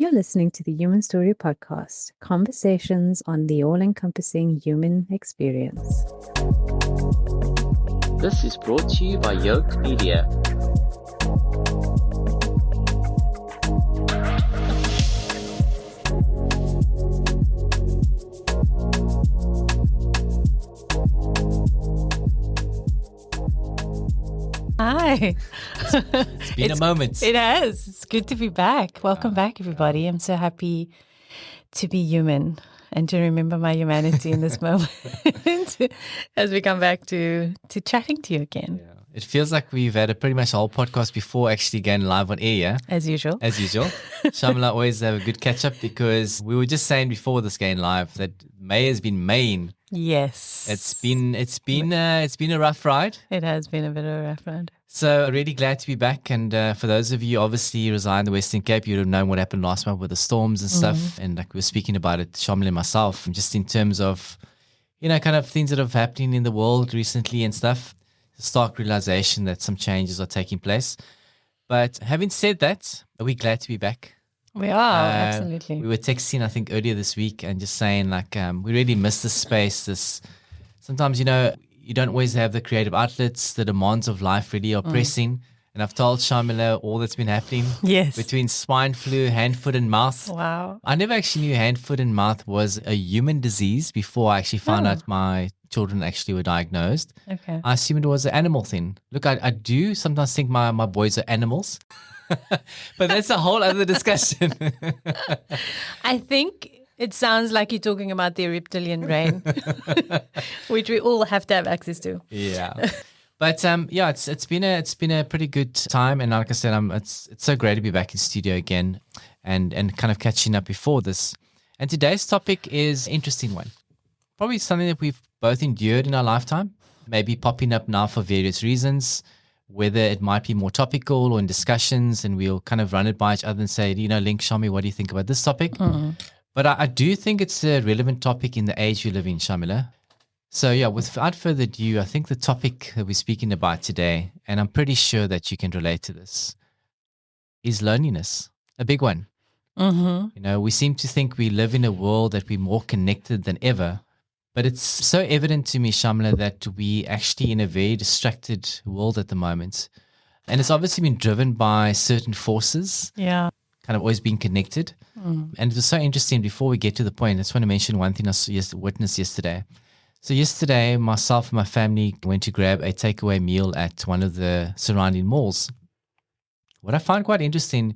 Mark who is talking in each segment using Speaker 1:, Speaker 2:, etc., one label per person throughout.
Speaker 1: You're listening to the Human Story Podcast, conversations on the all-encompassing human experience.
Speaker 2: This is brought to you by Yoked Media.
Speaker 3: Hi.
Speaker 2: It's been a moment.
Speaker 3: It has. It's good to be back. Welcome back, everybody. I'm so happy to be human and to remember my humanity in this moment as we come back to chatting to you again.
Speaker 2: Yeah. It feels like we've had a pretty much whole podcast before actually going live on air, yeah?
Speaker 3: As usual.
Speaker 2: As usual. Shaamiela always have a good catch up because we were just saying before this going live that May has been Maying.
Speaker 3: Yes.
Speaker 2: It's been a rough ride.
Speaker 3: It has been a bit of a rough ride.
Speaker 2: So really glad to be back. And for those of you obviously who reside in the Western Cape, you'd have known what happened last month with the storms and stuff. And like we were speaking about it, Shaamiela and myself, just in terms of, kind of things that have happening in the world recently and stuff. The stark realization that some changes are taking place. But having said that, we're glad to be back.
Speaker 3: We are, absolutely.
Speaker 2: We were texting, I think, earlier this week and just saying like we really miss this space. Sometimes, you don't always have the creative outlets. The demands of life really are pressing. And I've told Shaamiela all that's been happening.
Speaker 3: Yes.
Speaker 2: Between swine flu, hand, foot and mouth.
Speaker 3: Wow.
Speaker 2: I never actually knew hand, foot and mouth was a human disease before I actually found out my children actually were diagnosed.
Speaker 3: Okay.
Speaker 2: I assumed it was an animal thing. Look, I do sometimes think my boys are animals. But that's a whole other discussion.
Speaker 3: I think it sounds like you're talking about the reptilian brain, which we all have to have access to.
Speaker 2: Yeah. But it's been a pretty good time, and like I said, it's so great to be back in studio again, and kind of catching up before this. And today's topic is an interesting one, probably something that we've both endured in our lifetime, maybe popping up now for various reasons. Whether it might be more topical or in discussions, and we'll kind of run it by each other and say, Link, Shami, what do you think about this topic? But I do think it's a relevant topic in the age we live in, Shaamiela. So without further ado, I think the topic that we're speaking about today, and I'm pretty sure that you can relate to this, is loneliness, a big one.
Speaker 3: Mm-hmm.
Speaker 2: We seem to think we live in a world that we're more connected than ever. But it's so evident to me, Shaamiela, that we actually in a very distracted world at the moment. And it's obviously been driven by certain forces.
Speaker 3: Yeah.
Speaker 2: Kind of always being connected. And it was so interesting. Before we get to the point, I just want to mention one thing I witnessed yesterday. So yesterday, myself and my family went to grab a takeaway meal at one of the surrounding malls. What I found quite interesting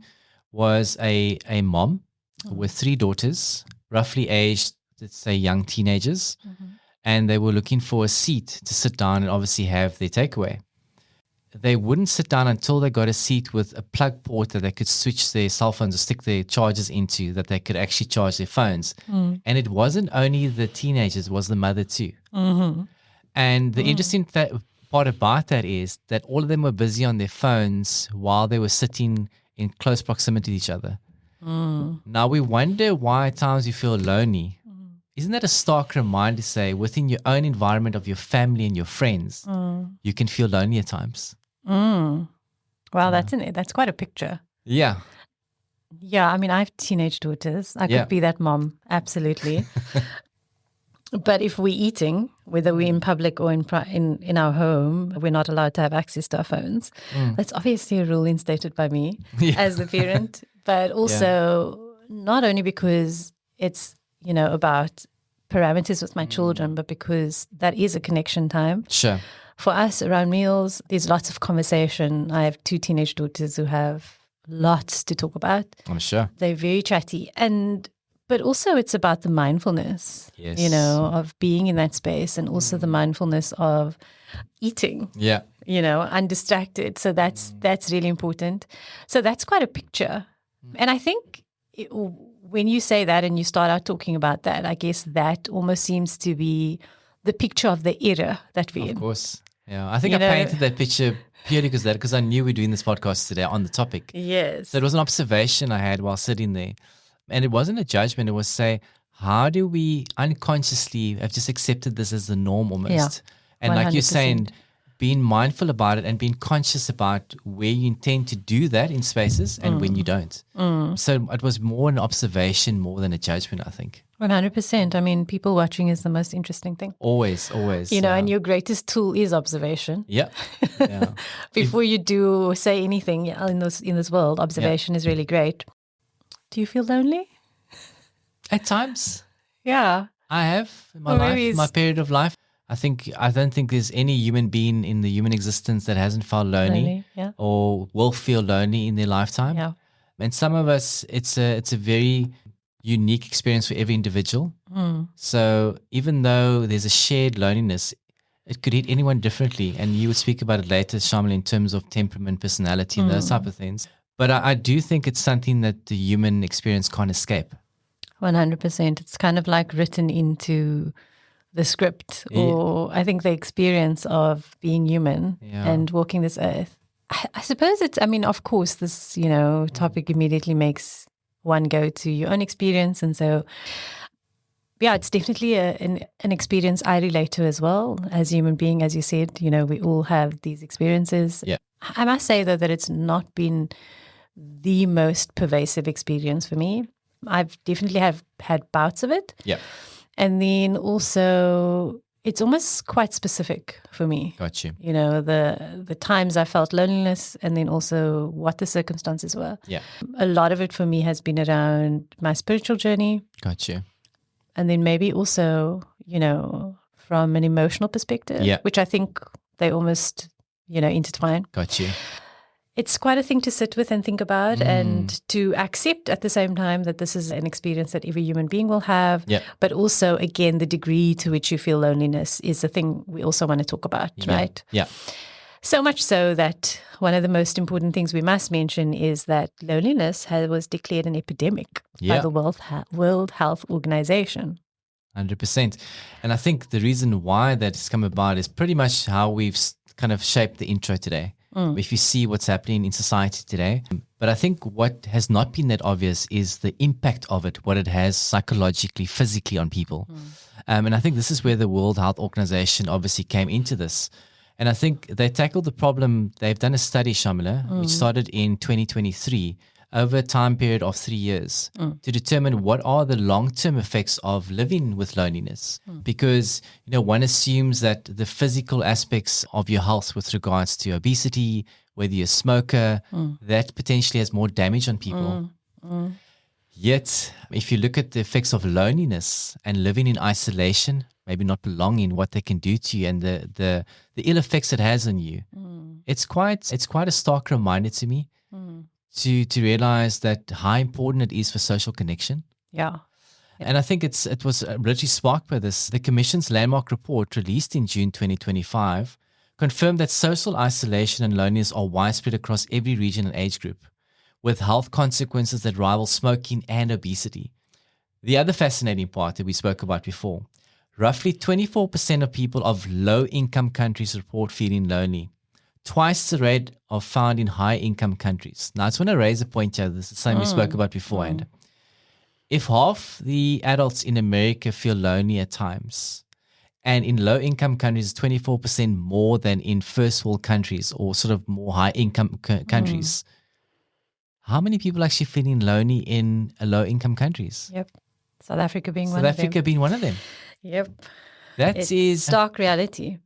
Speaker 2: was a mom with 3 daughters, roughly aged, let's say, young teenagers, and they were looking for a seat to sit down and obviously have their takeaway. They wouldn't sit down until they got a seat with a plug port that they could switch their cell phones or stick their chargers into, that they could actually charge their phones. And it wasn't only the teenagers, it was the mother too. And the interesting part about that is that all of them were busy on their phones while they were sitting in close proximity to each other. Now we wonder why at times you feel lonely. Isn't that a stark reminder to say within your own environment of your family and your friends, you can feel lonely at times?
Speaker 3: Wow, that's quite a picture.
Speaker 2: Yeah.
Speaker 3: Yeah, I mean, I have teenage daughters. I could be that mom, absolutely. But if we're eating, whether we're in public or in our home, we're not allowed to have access to our phones. That's obviously a rule instated by me as the parent, but also not only because it's about parameters with my children, but because that is a connection time.
Speaker 2: Sure.
Speaker 3: For us around meals, there's lots of conversation. I have 2 teenage daughters who have lots to talk about.
Speaker 2: I'm sure.
Speaker 3: They're very chatty. But also it's about the mindfulness, of being in that space, and also the mindfulness of eating.
Speaker 2: Yeah.
Speaker 3: Undistracted. So that's really important. So that's quite a picture. And I think when you say that and you start out talking about that, I guess that almost seems to be the picture of the era that we're in.
Speaker 2: Of course. Yeah. I think I painted that picture purely because I knew we're doing this podcast today on the topic.
Speaker 3: Yes.
Speaker 2: So it was an observation I had while sitting there. And it wasn't a judgment. It was say, how do we unconsciously have just accepted this as the norm almost?
Speaker 3: Yeah,
Speaker 2: and like you're saying, being mindful about it and being conscious about where you intend to do that in spaces and when you don't. So it was more an observation more than a judgment, I think.
Speaker 3: 100%. I mean, people watching is the most interesting thing.
Speaker 2: Always.
Speaker 3: And your greatest tool is observation.
Speaker 2: Yeah.
Speaker 3: Before you do say anything in this world, observation is really great. Do you feel lonely?
Speaker 2: At times.
Speaker 3: Yeah.
Speaker 2: I have in my life, my period of life. I don't think there's any human being in the human existence that hasn't felt lonely or will feel lonely in their lifetime.
Speaker 3: Yeah.
Speaker 2: And some of us, it's a very unique experience for every individual. So even though there's a shared loneliness, it could hit anyone differently. And you would speak about it later, Shaamiela, in terms of temperament, personality, and those type of things. But I do think it's something that the human experience can't escape.
Speaker 3: 100%. It's kind of like written into the script, or I think the experience of being human and walking this earth. I suppose of course, this, topic immediately makes one go to your own experience. And so, it's definitely an experience I relate to as well as a human being. As you said, we all have these experiences.
Speaker 2: Yeah.
Speaker 3: I must say, though, that it's not been the most pervasive experience for me. I've definitely had bouts of it.
Speaker 2: Yeah.
Speaker 3: And then also, it's almost quite specific for me.
Speaker 2: Got you.
Speaker 3: The times I felt loneliness, and then also what the circumstances were.
Speaker 2: Yeah.
Speaker 3: A lot of it for me has been around my spiritual journey.
Speaker 2: Got you.
Speaker 3: And then maybe also, from an emotional perspective, which I think they almost, intertwine.
Speaker 2: Got you.
Speaker 3: It's quite a thing to sit with and think about and to accept at the same time that this is an experience that every human being will have.
Speaker 2: Yeah.
Speaker 3: But also, again, the degree to which you feel loneliness is the thing we also want to talk about, right?
Speaker 2: Yeah.
Speaker 3: So much so that one of the most important things we must mention is that loneliness was declared an epidemic by the World Health Organization.
Speaker 2: 100%. And I think the reason why that's come about is pretty much how we've kind of shaped the intro today. If you see what's happening in society today. But I think what has not been that obvious is the impact of it, what it has psychologically, physically on people. And I think this is where the World Health Organization obviously came into this. And I think they tackled the problem. They've done a study, Shaamiela, which started in 2023 over a time period of 3 years to determine what are the long-term effects of living with loneliness. Because, one assumes that the physical aspects of your health with regards to obesity, whether you're a smoker, that potentially has more damage on people. Yet, if you look at the effects of loneliness and living in isolation, maybe not belonging, what they can do to you and the ill effects it has on you, it's quite a stark reminder to me to realize that how important it is for social connection.
Speaker 3: Yeah.
Speaker 2: And I think it was literally sparked by this. The Commission's landmark report released in June 2025 confirmed that social isolation and loneliness are widespread across every region and age group, with health consequences that rival smoking and obesity. The other fascinating part that we spoke about before, roughly 24% of people of low-income countries report feeling lonely. Twice the rate of found in high-income countries. Now, I just want to raise a point here. This is something we spoke about beforehand. If half the adults in America feel lonely at times, and in low-income countries, 24% more than in first-world countries or sort of more high-income countries, how many people are actually feeling lonely in low-income countries?
Speaker 3: Yep. South Africa being one of them.
Speaker 2: South Africa being one of them.
Speaker 3: Yep.
Speaker 2: That is
Speaker 3: stark reality.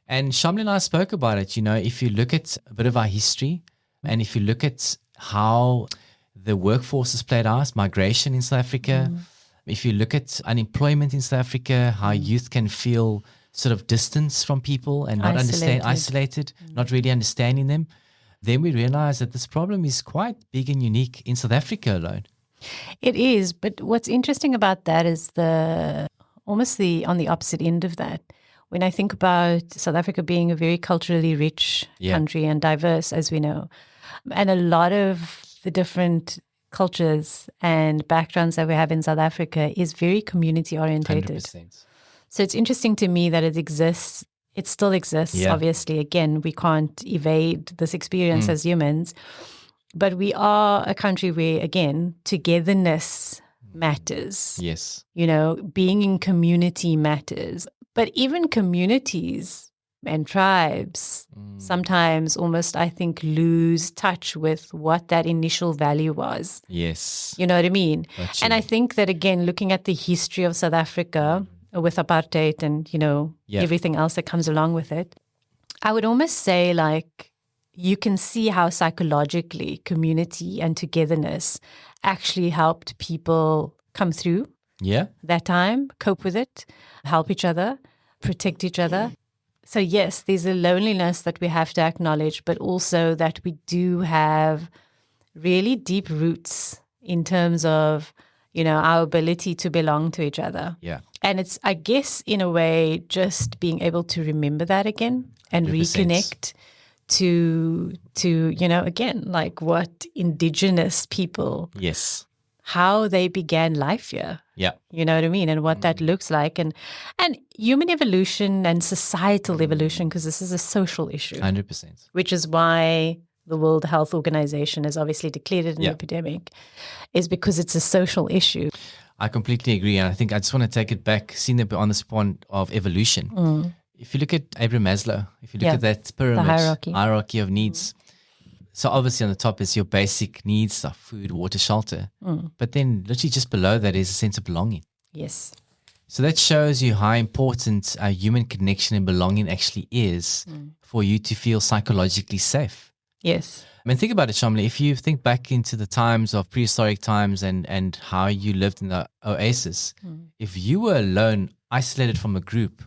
Speaker 2: And Shaamiela and I spoke about it. If you look at a bit of our history and if you look at how the workforce has played out, migration in South Africa, if you look at unemployment in South Africa, how youth can feel sort of distance from people and not isolated, not really understanding them, then we realize that this problem is quite big and unique in South Africa alone.
Speaker 3: It is, but what's interesting about that is on the opposite end of that. When I think about South Africa being a very culturally rich country and diverse, as we know, and a lot of the different cultures and backgrounds that we have in South Africa is very community orientated.
Speaker 2: 100%.
Speaker 3: So it's interesting to me that it exists. It still exists, obviously. Again, we can't evade this experience as humans. But we are a country where, again, togetherness matters.
Speaker 2: Yes.
Speaker 3: Being in community matters. But even communities and tribes sometimes almost, I think, lose touch with what that initial value was.
Speaker 2: Yes.
Speaker 3: You know what I mean?
Speaker 2: Got you.
Speaker 3: And I think that, again, looking at the history of South Africa with apartheid and, everything else that comes along with it, I would almost say, like, you can see how psychologically community and togetherness actually helped people come through that time, cope with it, help each other, protect each other. So yes, there's a loneliness that we have to acknowledge, but also that we do have really deep roots in terms of, our ability to belong to each other.
Speaker 2: Yeah.
Speaker 3: And it's, I guess, in a way, just being able to remember that again and
Speaker 2: 100%.
Speaker 3: reconnect to again, like what indigenous people, how they began life here.
Speaker 2: Yeah.
Speaker 3: You know what I mean? And what that looks like. And human evolution and societal evolution, because this is a social issue.
Speaker 2: 100%.
Speaker 3: Which is why the World Health Organization has obviously declared it an epidemic, is because it's a social issue.
Speaker 2: I completely agree. And I think I just want to take it back, seeing it on this point of evolution. If you look at Abraham Maslow, if you look at that pyramid, hierarchy of needs, so obviously on the top is your basic needs of food, water, shelter. But then literally just below that is a sense of belonging.
Speaker 3: Yes.
Speaker 2: So that shows you how important human connection and belonging actually is for you to feel psychologically safe.
Speaker 3: Yes.
Speaker 2: I mean, think about it, Shaamiela. If you think back into the times of prehistoric times and how you lived in the oasis, if you were alone, isolated from a group,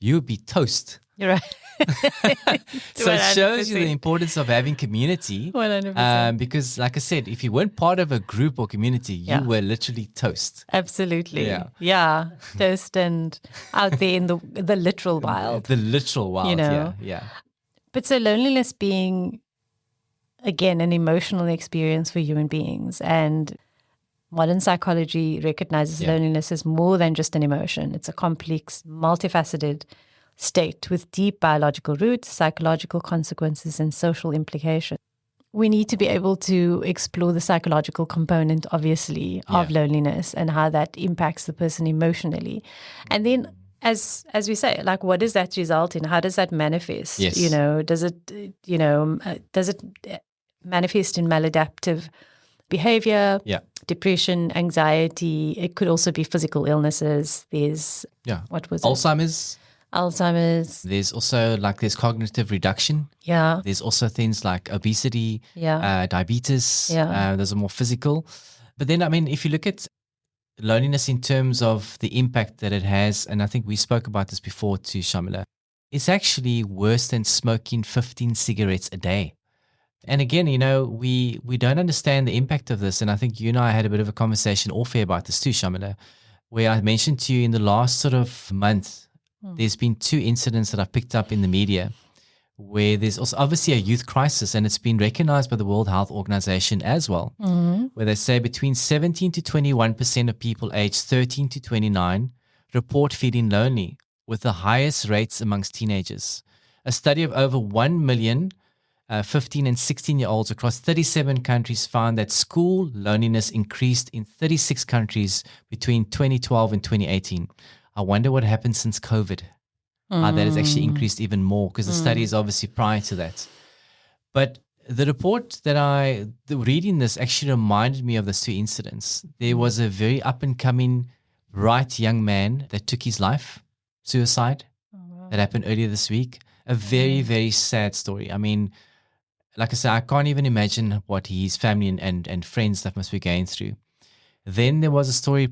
Speaker 2: you would be toast.
Speaker 3: You're right.
Speaker 2: So it shows you the importance of having community.
Speaker 3: 100%.
Speaker 2: Because like I said, if you weren't part of a group or community, you were literally toast.
Speaker 3: Absolutely. Yeah. Toast and out there in the literal wild.
Speaker 2: The literal wild, yeah.
Speaker 3: But so loneliness being, again, an emotional experience for human beings, and modern psychology recognizes loneliness as more than just an emotion. It's a complex, multifaceted state with deep biological roots, psychological consequences, and social implications. We need to be able to explore the psychological component, obviously, of loneliness and how that impacts the person emotionally. And then, as we say, like, what does that result in? How does that manifest?
Speaker 2: Yes.
Speaker 3: Does it manifest in maladaptive behavior, depression, anxiety? It could also be physical illnesses. There's what was Alzheimer's.
Speaker 2: There's also there's cognitive reduction.
Speaker 3: Yeah.
Speaker 2: There's also things like obesity, diabetes. Those are more physical. But then, I mean, if you look at loneliness in terms of the impact that it has, and I think we spoke about this before too, Shaamiela, it's actually worse than smoking 15 cigarettes a day. And again, we don't understand the impact of this. And I think you and I had a bit of a conversation off air about this too, Shaamiela, where I mentioned to you in the last sort of month, there's been 2 incidents that I've picked up in the media where there's also obviously a youth crisis, and it's been recognized by the World Health Organization as well, where they say between 17 to 21% of people aged 13 to 29 report feeling lonely, with the highest rates amongst teenagers. A study of over 1 million 15 and 16-year-olds across 37 countries found that school loneliness increased in 36 countries between 2012 and 2018. I wonder what happened since COVID. That has actually increased even more, because the study is obviously prior to that. But the report reading this actually reminded me of those 2 incidents. There was a very up-and-coming, bright young man that took his life, suicide, that happened earlier this week. A very, very sad story. I mean, like I said, I can't even imagine what his family and friends that must be going through. Then there was a story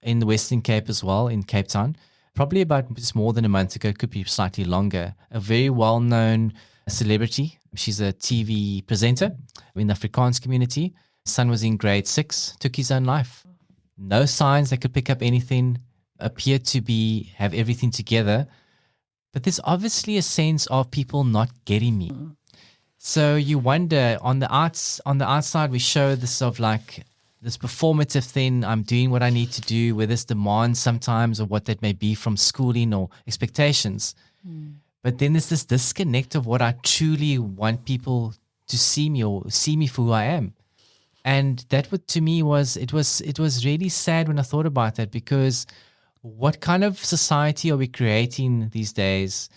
Speaker 2: in the Western Cape as well, in Cape Town, probably about just more than a month ago, it could be slightly longer. A very well-known celebrity. She's a TV presenter in the Afrikaans community. Son was in grade 6, took his own life. No signs they could pick up anything, appeared to have everything together. But there's obviously a sense of people not getting me. So you wonder, on the outside, we show this of like this performative thing. I'm doing what I need to do, where there's demands sometimes of what that may be from schooling or expectations. But then there's this disconnect of what I truly want people to see me, or see me for who I am. And that to me was really sad when I thought about that, because what kind of society are we creating these days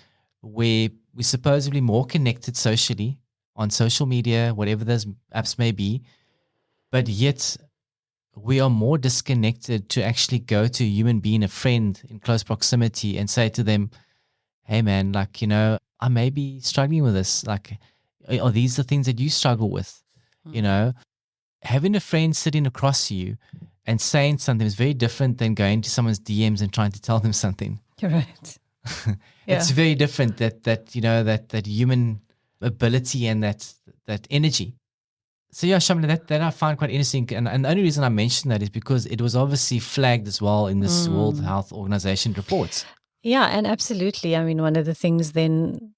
Speaker 2: where we're supposedly more connected socially on social media, whatever those apps may be, but yet we are more disconnected to actually go to a human being, a friend in close proximity, and say to them, hey man, like, I may be struggling with this. Like, are these the things that you struggle with? Having a friend sitting across you and saying something is very different than going to someone's DMs and trying to tell them something.
Speaker 3: Correct.
Speaker 2: It's very different, that human ability and that energy. So yeah, Shaamiela, that I find quite interesting. And the only reason I mentioned that is because it was obviously flagged as well in this World Health Organization reports.
Speaker 3: Yeah, and absolutely. I mean, one of the things then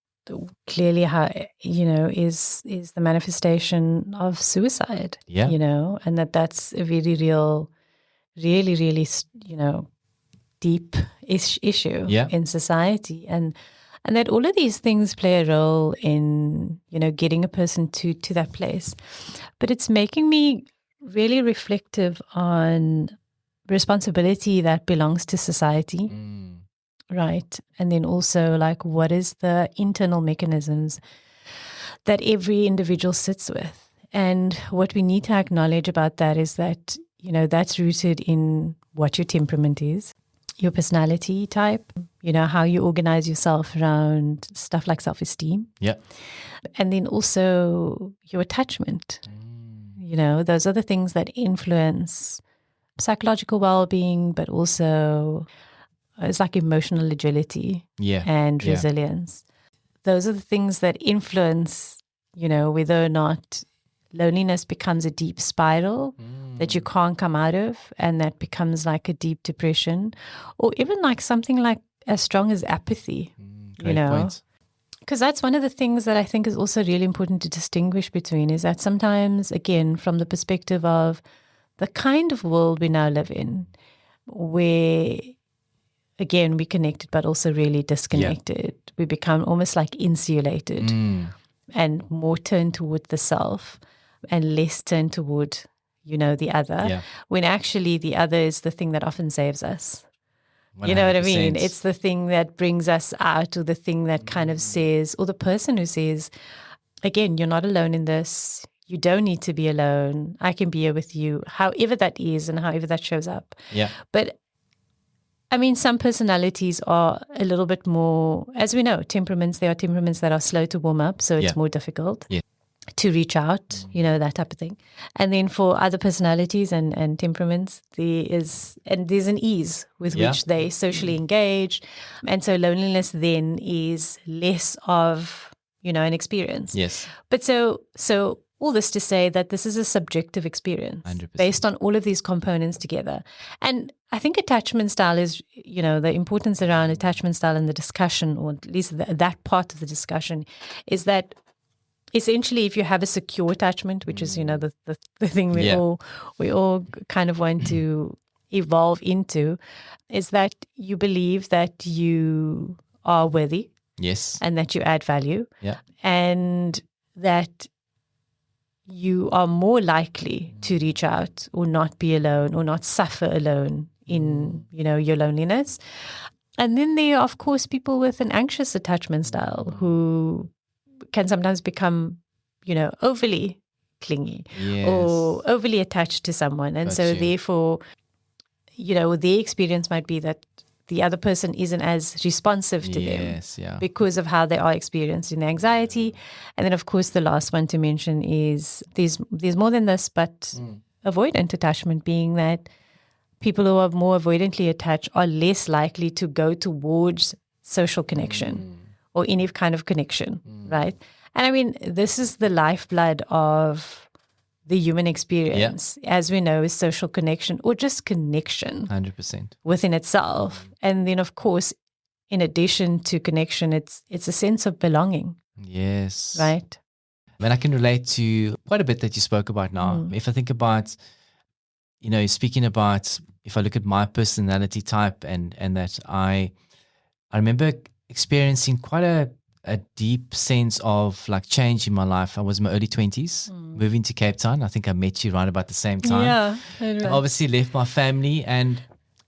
Speaker 3: clearly how, is the manifestation of suicide, and that's a very real, really, really, deep issue in society. And that all of these things play a role in, getting a person to that place. But it's making me really reflective on responsibility that belongs to society. Right. And then also, like, what is the internal mechanisms that every individual sits with? And what we need to acknowledge about that is that, that's rooted in what your temperament is, your personality type, how you organize yourself around stuff like self-esteem.
Speaker 2: Yeah.
Speaker 3: And then also your attachment. Those are the things that influence psychological well-being, but also it's like emotional agility and resilience. Those are the things that influence, whether or not loneliness becomes a deep spiral that you can't come out of, and that becomes like a deep depression, or even like something like as strong as apathy,
Speaker 2: Great point.
Speaker 3: Because that's one of the things that I think is also really important to distinguish between, is that sometimes, again, from the perspective of the kind of world we now live in, where again, we're connected, but also really disconnected. Yeah. We become almost like insulated and more turned toward the self and less turned toward, the other, when actually the other is the thing that often saves us. 100%. You know what I mean? It's the thing that brings us out, or the thing that kind of says, or the person who says, again, you're not alone in this. You don't need to be alone. I can be here with you, however that is and however that shows up.
Speaker 2: Yeah.
Speaker 3: But I mean, some personalities are a little bit more, as we know, temperaments. There are temperaments that are slow to warm up, so it's more difficult to reach out, that type of thing. And then for other personalities and temperaments, there's an ease with which they socially engage. And so loneliness then is less of, an experience.
Speaker 2: Yes.
Speaker 3: But so all this to say that this is a subjective experience
Speaker 2: 100%.
Speaker 3: Based on all of these components together. And I think attachment style is, the importance around attachment style in the discussion, or at least that part of the discussion, is that essentially if you have a secure attachment, which is, the thing we all kind of want to evolve into, is that you believe that you are worthy.
Speaker 2: Yes.
Speaker 3: And that you add value.
Speaker 2: Yeah.
Speaker 3: And that you are more likely to reach out or not be alone or not suffer alone in, your loneliness. And then there are, of course, people with an anxious attachment style who can sometimes become, overly clingy or overly attached to someone. And therefore, their experience might be that the other person isn't as responsive to them because of how they are experiencing the anxiety. And then, of course, the last one to mention is there's more than this, but avoidant attachment, being that people who are more avoidantly attached are less likely to go towards social connection or any kind of connection, right? And I mean, this is the lifeblood of the human experience, as we know, is social connection, or just connection
Speaker 2: 100%
Speaker 3: within itself. And then, of course, in addition to connection, it's a sense of belonging.
Speaker 2: Yes.
Speaker 3: Right?
Speaker 2: And I can relate to quite a bit that you spoke about now. If I think about, speaking about, if I look at my personality type and that I remember experiencing quite a deep sense of like change in my life. I was in my early 20s, moving to Cape Town. I think I met you right about the same time.
Speaker 3: Yeah.
Speaker 2: I obviously left my family. And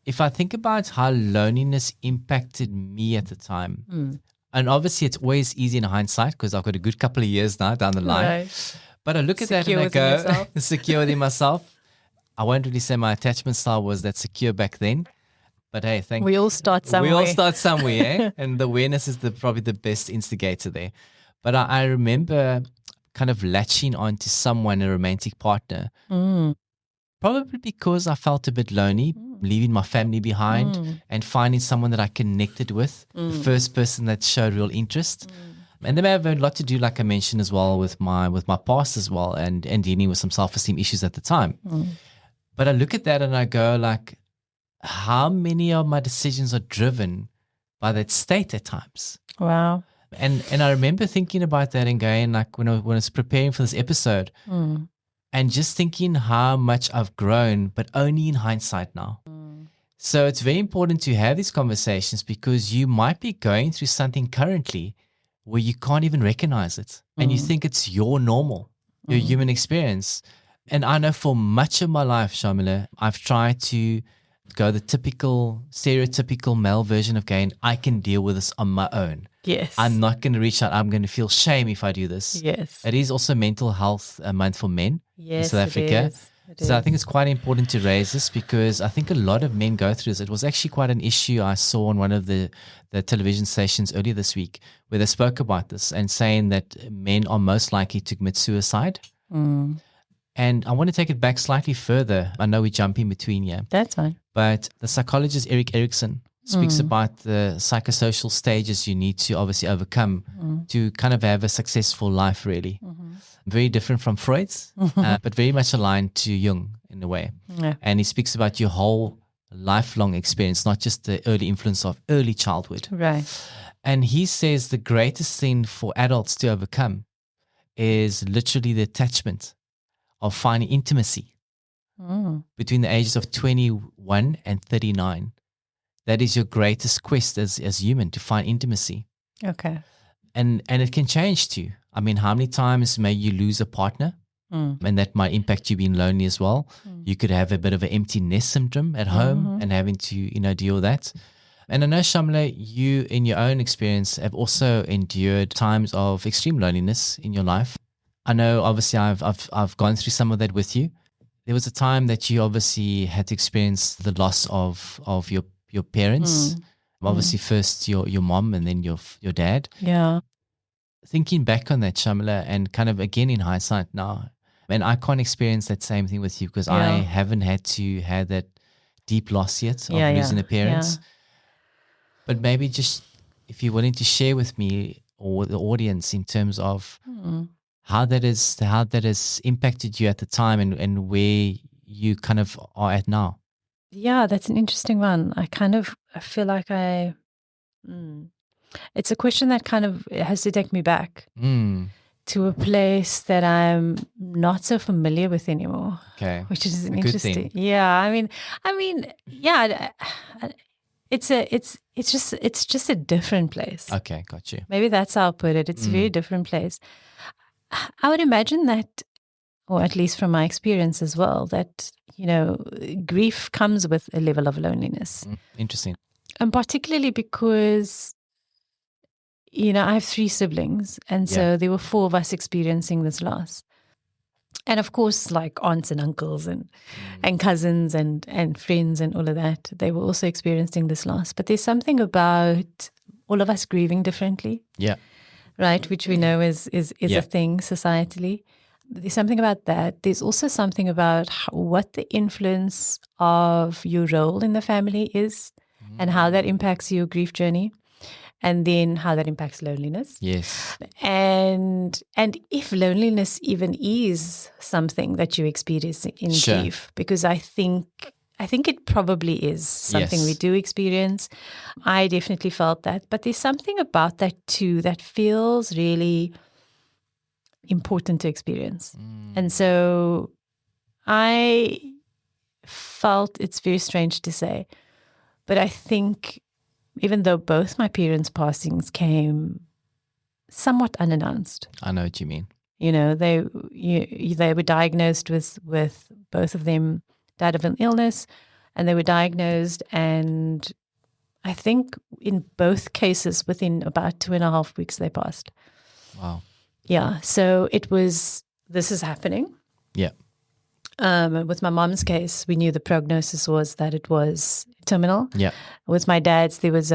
Speaker 2: if I think about how loneliness impacted me at the time, And obviously, it's always easy in hindsight because I've got a good couple of years now down the line.
Speaker 3: Right.
Speaker 2: But I look at that and I go, secure within myself. I won't really say my attachment style was that secure back then. But hey,
Speaker 3: we all start somewhere.
Speaker 2: We all start somewhere, eh? And the awareness is probably the best instigator there. But I remember kind of latching onto someone, a romantic partner, probably because I felt a bit lonely, leaving my family behind and finding someone that I connected with, the first person that showed real interest. And they may have a lot to do, like I mentioned as well, with my past as well, and dealing with some self-esteem issues at the time. But I look at that and I go like, how many of my decisions are driven by that state at times?
Speaker 3: Wow.
Speaker 2: And I remember thinking about that and going like when I was preparing for this episode and just thinking how much I've grown, but only in hindsight now. So it's very important to have these conversations because you might be going through something currently where you can't even recognize it and you think it's your normal, your human experience. And I know for much of my life, Shaamiela, I've tried to go the typical, stereotypical male version of going, I can deal with this on my own.
Speaker 3: Yes.
Speaker 2: I'm not going to reach out. I'm going to feel shame if I do this.
Speaker 3: Yes.
Speaker 2: It is also Mental Health Month for men in South Africa.
Speaker 3: It is.
Speaker 2: I think it's quite important to raise this because I think a lot of men go through this. It was actually quite an issue I saw on one of the television stations earlier this week where they spoke about this and saying that men are most likely to commit suicide. And I want to take it back slightly further. I know we jump in between here.
Speaker 3: That's fine.
Speaker 2: But the psychologist Erik Erikson speaks about the psychosocial stages you need to obviously overcome to kind of have a successful life, really. Very different from Freud's, but very much aligned to Jung in a way.
Speaker 3: Yeah.
Speaker 2: And he speaks about your whole lifelong experience, not just the early influence of early childhood.
Speaker 3: Right.
Speaker 2: And he says the greatest thing for adults to overcome is literally the attachment of finding intimacy between the ages of 21 and 39. That is your greatest quest as human, to find intimacy.
Speaker 3: Okay.
Speaker 2: And it can change too. I mean, how many times may you lose a partner? And that might impact you being lonely as well. You could have a bit of an empty nest syndrome at home and having to, deal with that. And I know, Shaamiela, you in your own experience have also endured times of extreme loneliness in your life. I know, obviously, I've gone through some of that with you. There was a time that you obviously had to experience the loss of your parents. Obviously, first your mom and then your dad.
Speaker 3: Yeah.
Speaker 2: Thinking back on that, Shaamiela, and kind of again in hindsight now, and I can't experience that same thing with you because I haven't had to have that deep loss yet of losing a parent.
Speaker 3: Yeah.
Speaker 2: But maybe just if you're willing to share with me or the audience in terms of how that has impacted you at the time and where you kind of are at now.
Speaker 3: Yeah, that's an interesting one. I feel like it's a question that kind of has to take me back to a place that I'm not so familiar with anymore.
Speaker 2: Okay.
Speaker 3: Which is an
Speaker 2: interesting
Speaker 3: thing. Yeah. I mean, yeah, it's just a different place.
Speaker 2: Okay, got you.
Speaker 3: Maybe that's how I'll put it. It's a very different place. I would imagine that, or at least from my experience as well, that, grief comes with a level of loneliness.
Speaker 2: Interesting.
Speaker 3: And particularly because, I have 3 siblings. And so there were 4 of us experiencing this loss. And of course, like aunts and uncles and cousins and friends and all of that, they were also experiencing this loss. But there's something about all of us grieving differently.
Speaker 2: Yeah.
Speaker 3: Right, which we know is a thing societally. There's something about that. There's also something about what the influence of your role in the family is and how that impacts your grief journey, and then how that impacts loneliness.
Speaker 2: Yes.
Speaker 3: And if loneliness even is something that you experience in grief, because I think it probably is something we do experience. I definitely felt that. But there's something about that too that feels really important to experience. And so I felt, it's very strange to say, but I think even though both my parents' passings came somewhat unannounced.
Speaker 2: I know what you mean.
Speaker 3: They were diagnosed with both of them died of an illness, and they were diagnosed, and I think in both cases, within about 2.5 weeks, they passed.
Speaker 2: Wow.
Speaker 3: Yeah. So this is happening.
Speaker 2: Yeah.
Speaker 3: With my mom's case, we knew the prognosis was that it was terminal.
Speaker 2: Yeah.
Speaker 3: With my dad's, there was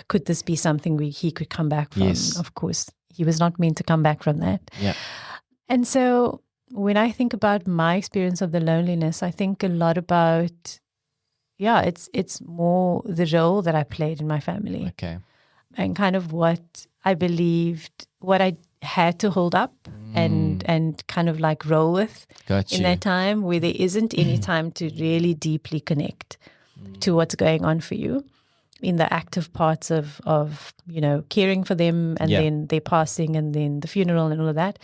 Speaker 3: could this be something he could come back from?
Speaker 2: Yes.
Speaker 3: Of course, he was not meant to come back from that.
Speaker 2: Yeah.
Speaker 3: And so when I think about my experience of the loneliness, I think a lot about, it's more the role that I played in my family.
Speaker 2: Okay.
Speaker 3: And kind of what I believed, what I had to hold up and kind of like roll with in that time where there isn't any time to really deeply connect to what's going on for you in the active parts of caring for them, and then their passing, and then the funeral and all of that.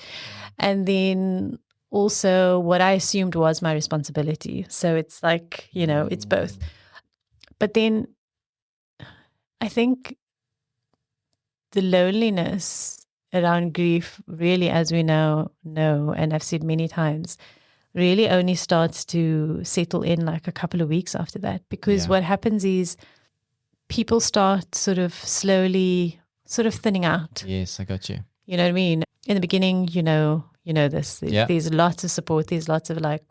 Speaker 3: And then also what I assumed was my responsibility. So it's like, it's both. But then I think the loneliness around grief really, as we know, and I've said many times, really only starts to settle in like a couple of weeks after that. Because what happens is people start sort of slowly sort of thinning out.
Speaker 2: Yes, I got you.
Speaker 3: You know what I mean? In the beginning, you know this. There's lots of support. There's lots of like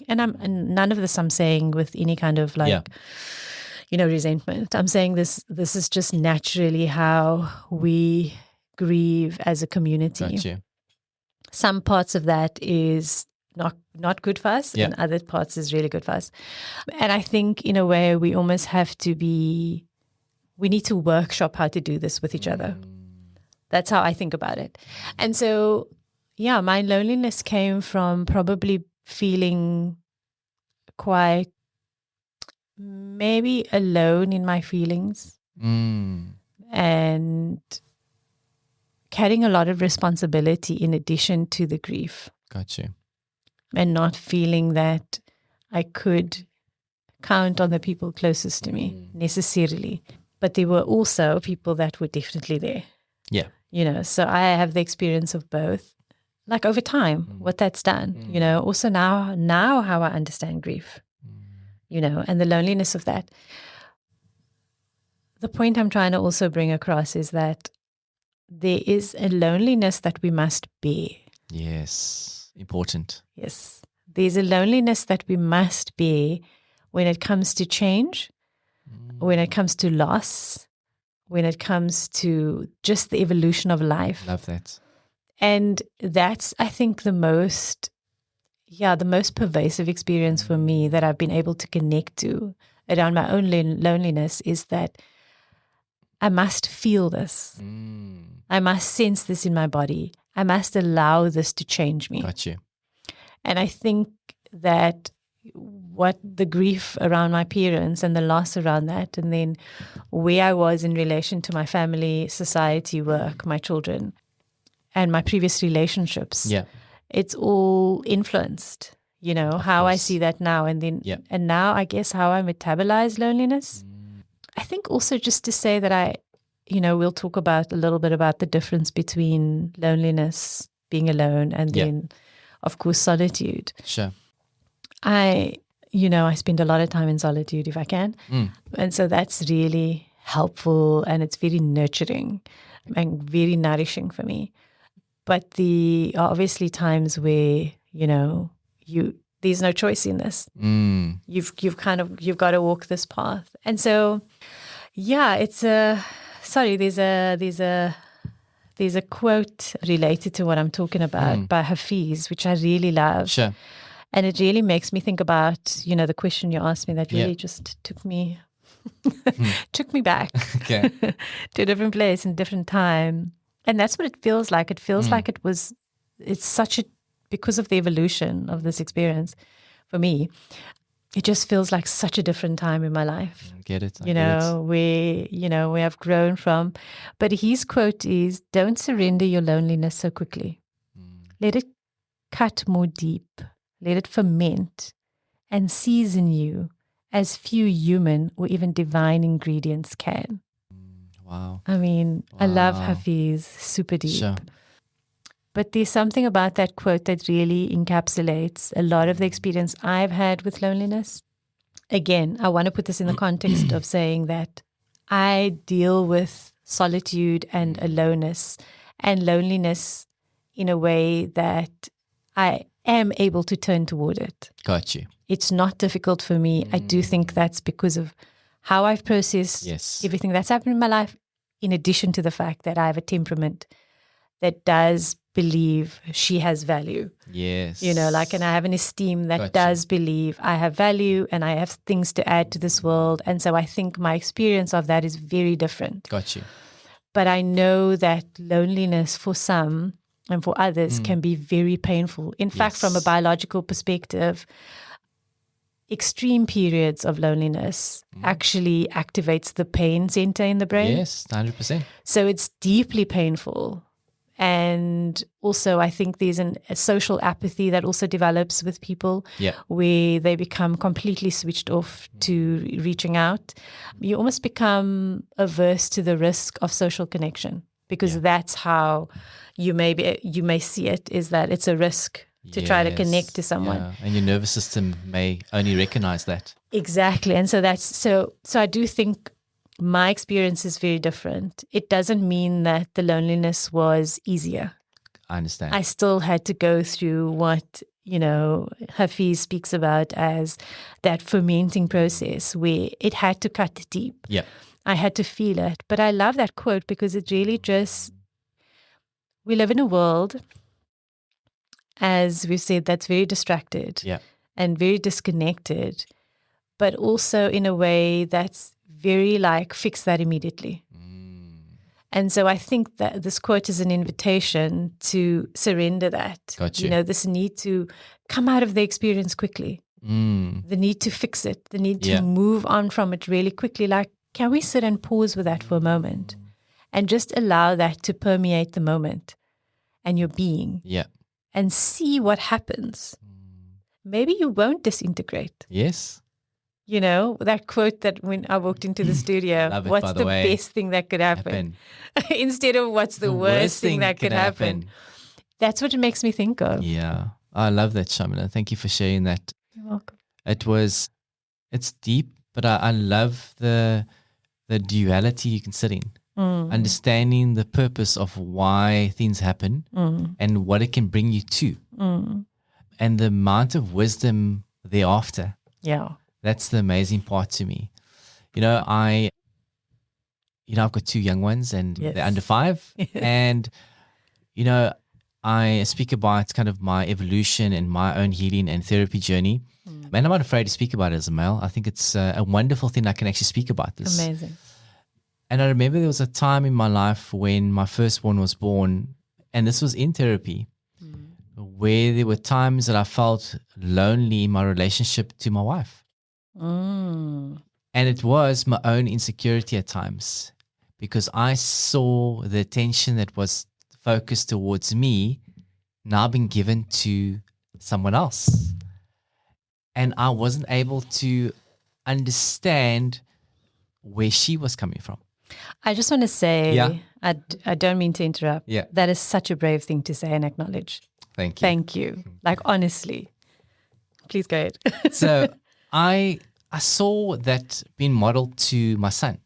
Speaker 3: and none of this I'm saying with any kind of like, resentment. I'm saying this is just naturally how we grieve as a community.
Speaker 2: Got you.
Speaker 3: Some parts of that is not good for us, and other parts is really good for us. And I think in a way we almost have to we need to workshop how to do this with each other. That's how I think about it. And so, my loneliness came from probably feeling quite maybe alone in my feelings and carrying a lot of responsibility in addition to the grief.
Speaker 2: Got you.
Speaker 3: And not feeling that I could count on the people closest to me necessarily. But there were also people that were definitely there.
Speaker 2: Yeah.
Speaker 3: So I have the experience of both. Like over time, what that's done, also now how I understand grief, and the loneliness of that. The point I'm trying to also bring across is that there is a loneliness that we must bear.
Speaker 2: Yes. Important.
Speaker 3: Yes. There's a loneliness that we must bear when it comes to change, when it comes to loss, when it comes to just the evolution of life.
Speaker 2: Love that.
Speaker 3: And that's, I think, the most pervasive experience for me that I've been able to connect to around my own loneliness is that I must feel this. I must sense this in my body. I must allow this to change me.
Speaker 2: Got you.
Speaker 3: And I think that what the grief around my parents and the loss around that, and then where I was in relation to my family, society, work, my children, and my previous relationships, it's all influenced, how I see that now. And then, and now I guess how I metabolize loneliness. I think also just to say that we'll talk about a little bit about the difference between loneliness, being alone, and then, of course, solitude.
Speaker 2: Sure.
Speaker 3: I spend a lot of time in solitude if I can. And so that's really helpful, and it's very nurturing and very nourishing for me. But there are obviously times where, there's no choice in this. You've got to walk this path. And so, there's a quote related to what I'm talking about by Hafiz, which I really love.
Speaker 2: Sure.
Speaker 3: And it really makes me think about, the question you asked me that really just took me back to a different place and different time. And that's what it feels like. It feels like because of the evolution of this experience for me, it just feels like such a different time in my life.
Speaker 2: Get it.
Speaker 3: Where I've grown from. But his quote is, "Don't surrender your loneliness so quickly. Let it cut more deep. Let it ferment and season you as few human or even divine ingredients can."
Speaker 2: Wow.
Speaker 3: I mean, I love Hafiz, super deep.
Speaker 2: Sure.
Speaker 3: But there's something about that quote that really encapsulates a lot of the experience I've had with loneliness again, I want to put this in the context of saying that I deal with solitude and aloneness and loneliness in a way that I am able to turn toward it.
Speaker 2: Got you.
Speaker 3: It's not difficult for me. I do think that's because of how I've processed everything that's happened in my life, in addition to the fact that I have a temperament that does believe she has value.
Speaker 2: Yes.
Speaker 3: You know, like, and I have an esteem that does believe I have value and I have things to add to this world. And so I think my experience of that is very different.
Speaker 2: Got you.
Speaker 3: But I know that loneliness for some and for others can be very painful. In fact, from a biological perspective, extreme periods of loneliness actually activates the pain center in the brain.
Speaker 2: Yes, 100%.
Speaker 3: So it's deeply painful. And also, I think there's a social apathy that also develops with people where they become completely switched off to reaching out. You almost become averse to the risk of social connection because that's how you may see it, is that it's a risk to try to connect to someone.
Speaker 2: Yeah. And your nervous system may only recognize that.
Speaker 3: Exactly. And so so I do think my experience is very different. It doesn't mean that the loneliness was easier.
Speaker 2: I understand.
Speaker 3: I still had to go through what, Hafiz speaks about as that fermenting process where it had to cut deep.
Speaker 2: Yeah.
Speaker 3: I had to feel it. But I love that quote because it really just, we live in a world, as we've said, that's very distracted and very disconnected, but also in a way that's very like fix that immediately. And so I think that this quote is an invitation to surrender that.
Speaker 2: Gotcha.
Speaker 3: This need to come out of the experience quickly, the need to fix it, the need to move on from it really quickly. Like, can we sit and pause with that for a moment and just allow that to permeate the moment and your being and see what happens? Maybe you won't disintegrate.
Speaker 2: Yes.
Speaker 3: That quote that when I walked into the studio, what's the best thing that could happen? Instead of what's the worst thing that could happen. That's what it makes me think of.
Speaker 2: Yeah. I love that, Shaamiela. Thank you for sharing that.
Speaker 3: You're welcome.
Speaker 2: It's deep, but I love the duality you can sit in. Understanding the purpose of why things happen and what it can bring you to. And the amount of wisdom thereafter.
Speaker 3: Yeah.
Speaker 2: That's the amazing part to me. I've got 2 young ones and they're under 5. And, I speak about kind of my evolution and my own healing and therapy journey. And I'm not afraid to speak about it as a male. I think it's a wonderful thing I can actually speak about this.
Speaker 3: Amazing.
Speaker 2: And I remember there was a time in my life when my firstborn was born, and this was in therapy, where there were times that I felt lonely in my relationship to my wife. And it was my own insecurity at times because I saw the attention that was focused towards me now being given to someone else. And I wasn't able to understand where she was coming from.
Speaker 3: I just want to say, I don't mean to interrupt.
Speaker 2: Yeah.
Speaker 3: That is such a brave thing to say and acknowledge.
Speaker 2: Thank you.
Speaker 3: Thank you. Like, honestly. Please go ahead.
Speaker 2: So I saw that being modeled to my son.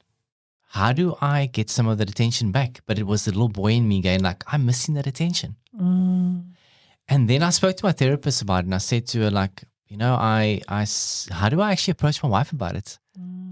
Speaker 2: How do I get some of that attention back? But it was the little boy in me going like, I'm missing that attention. And then I spoke to my therapist about it and I said to her like, how do I actually approach my wife about it?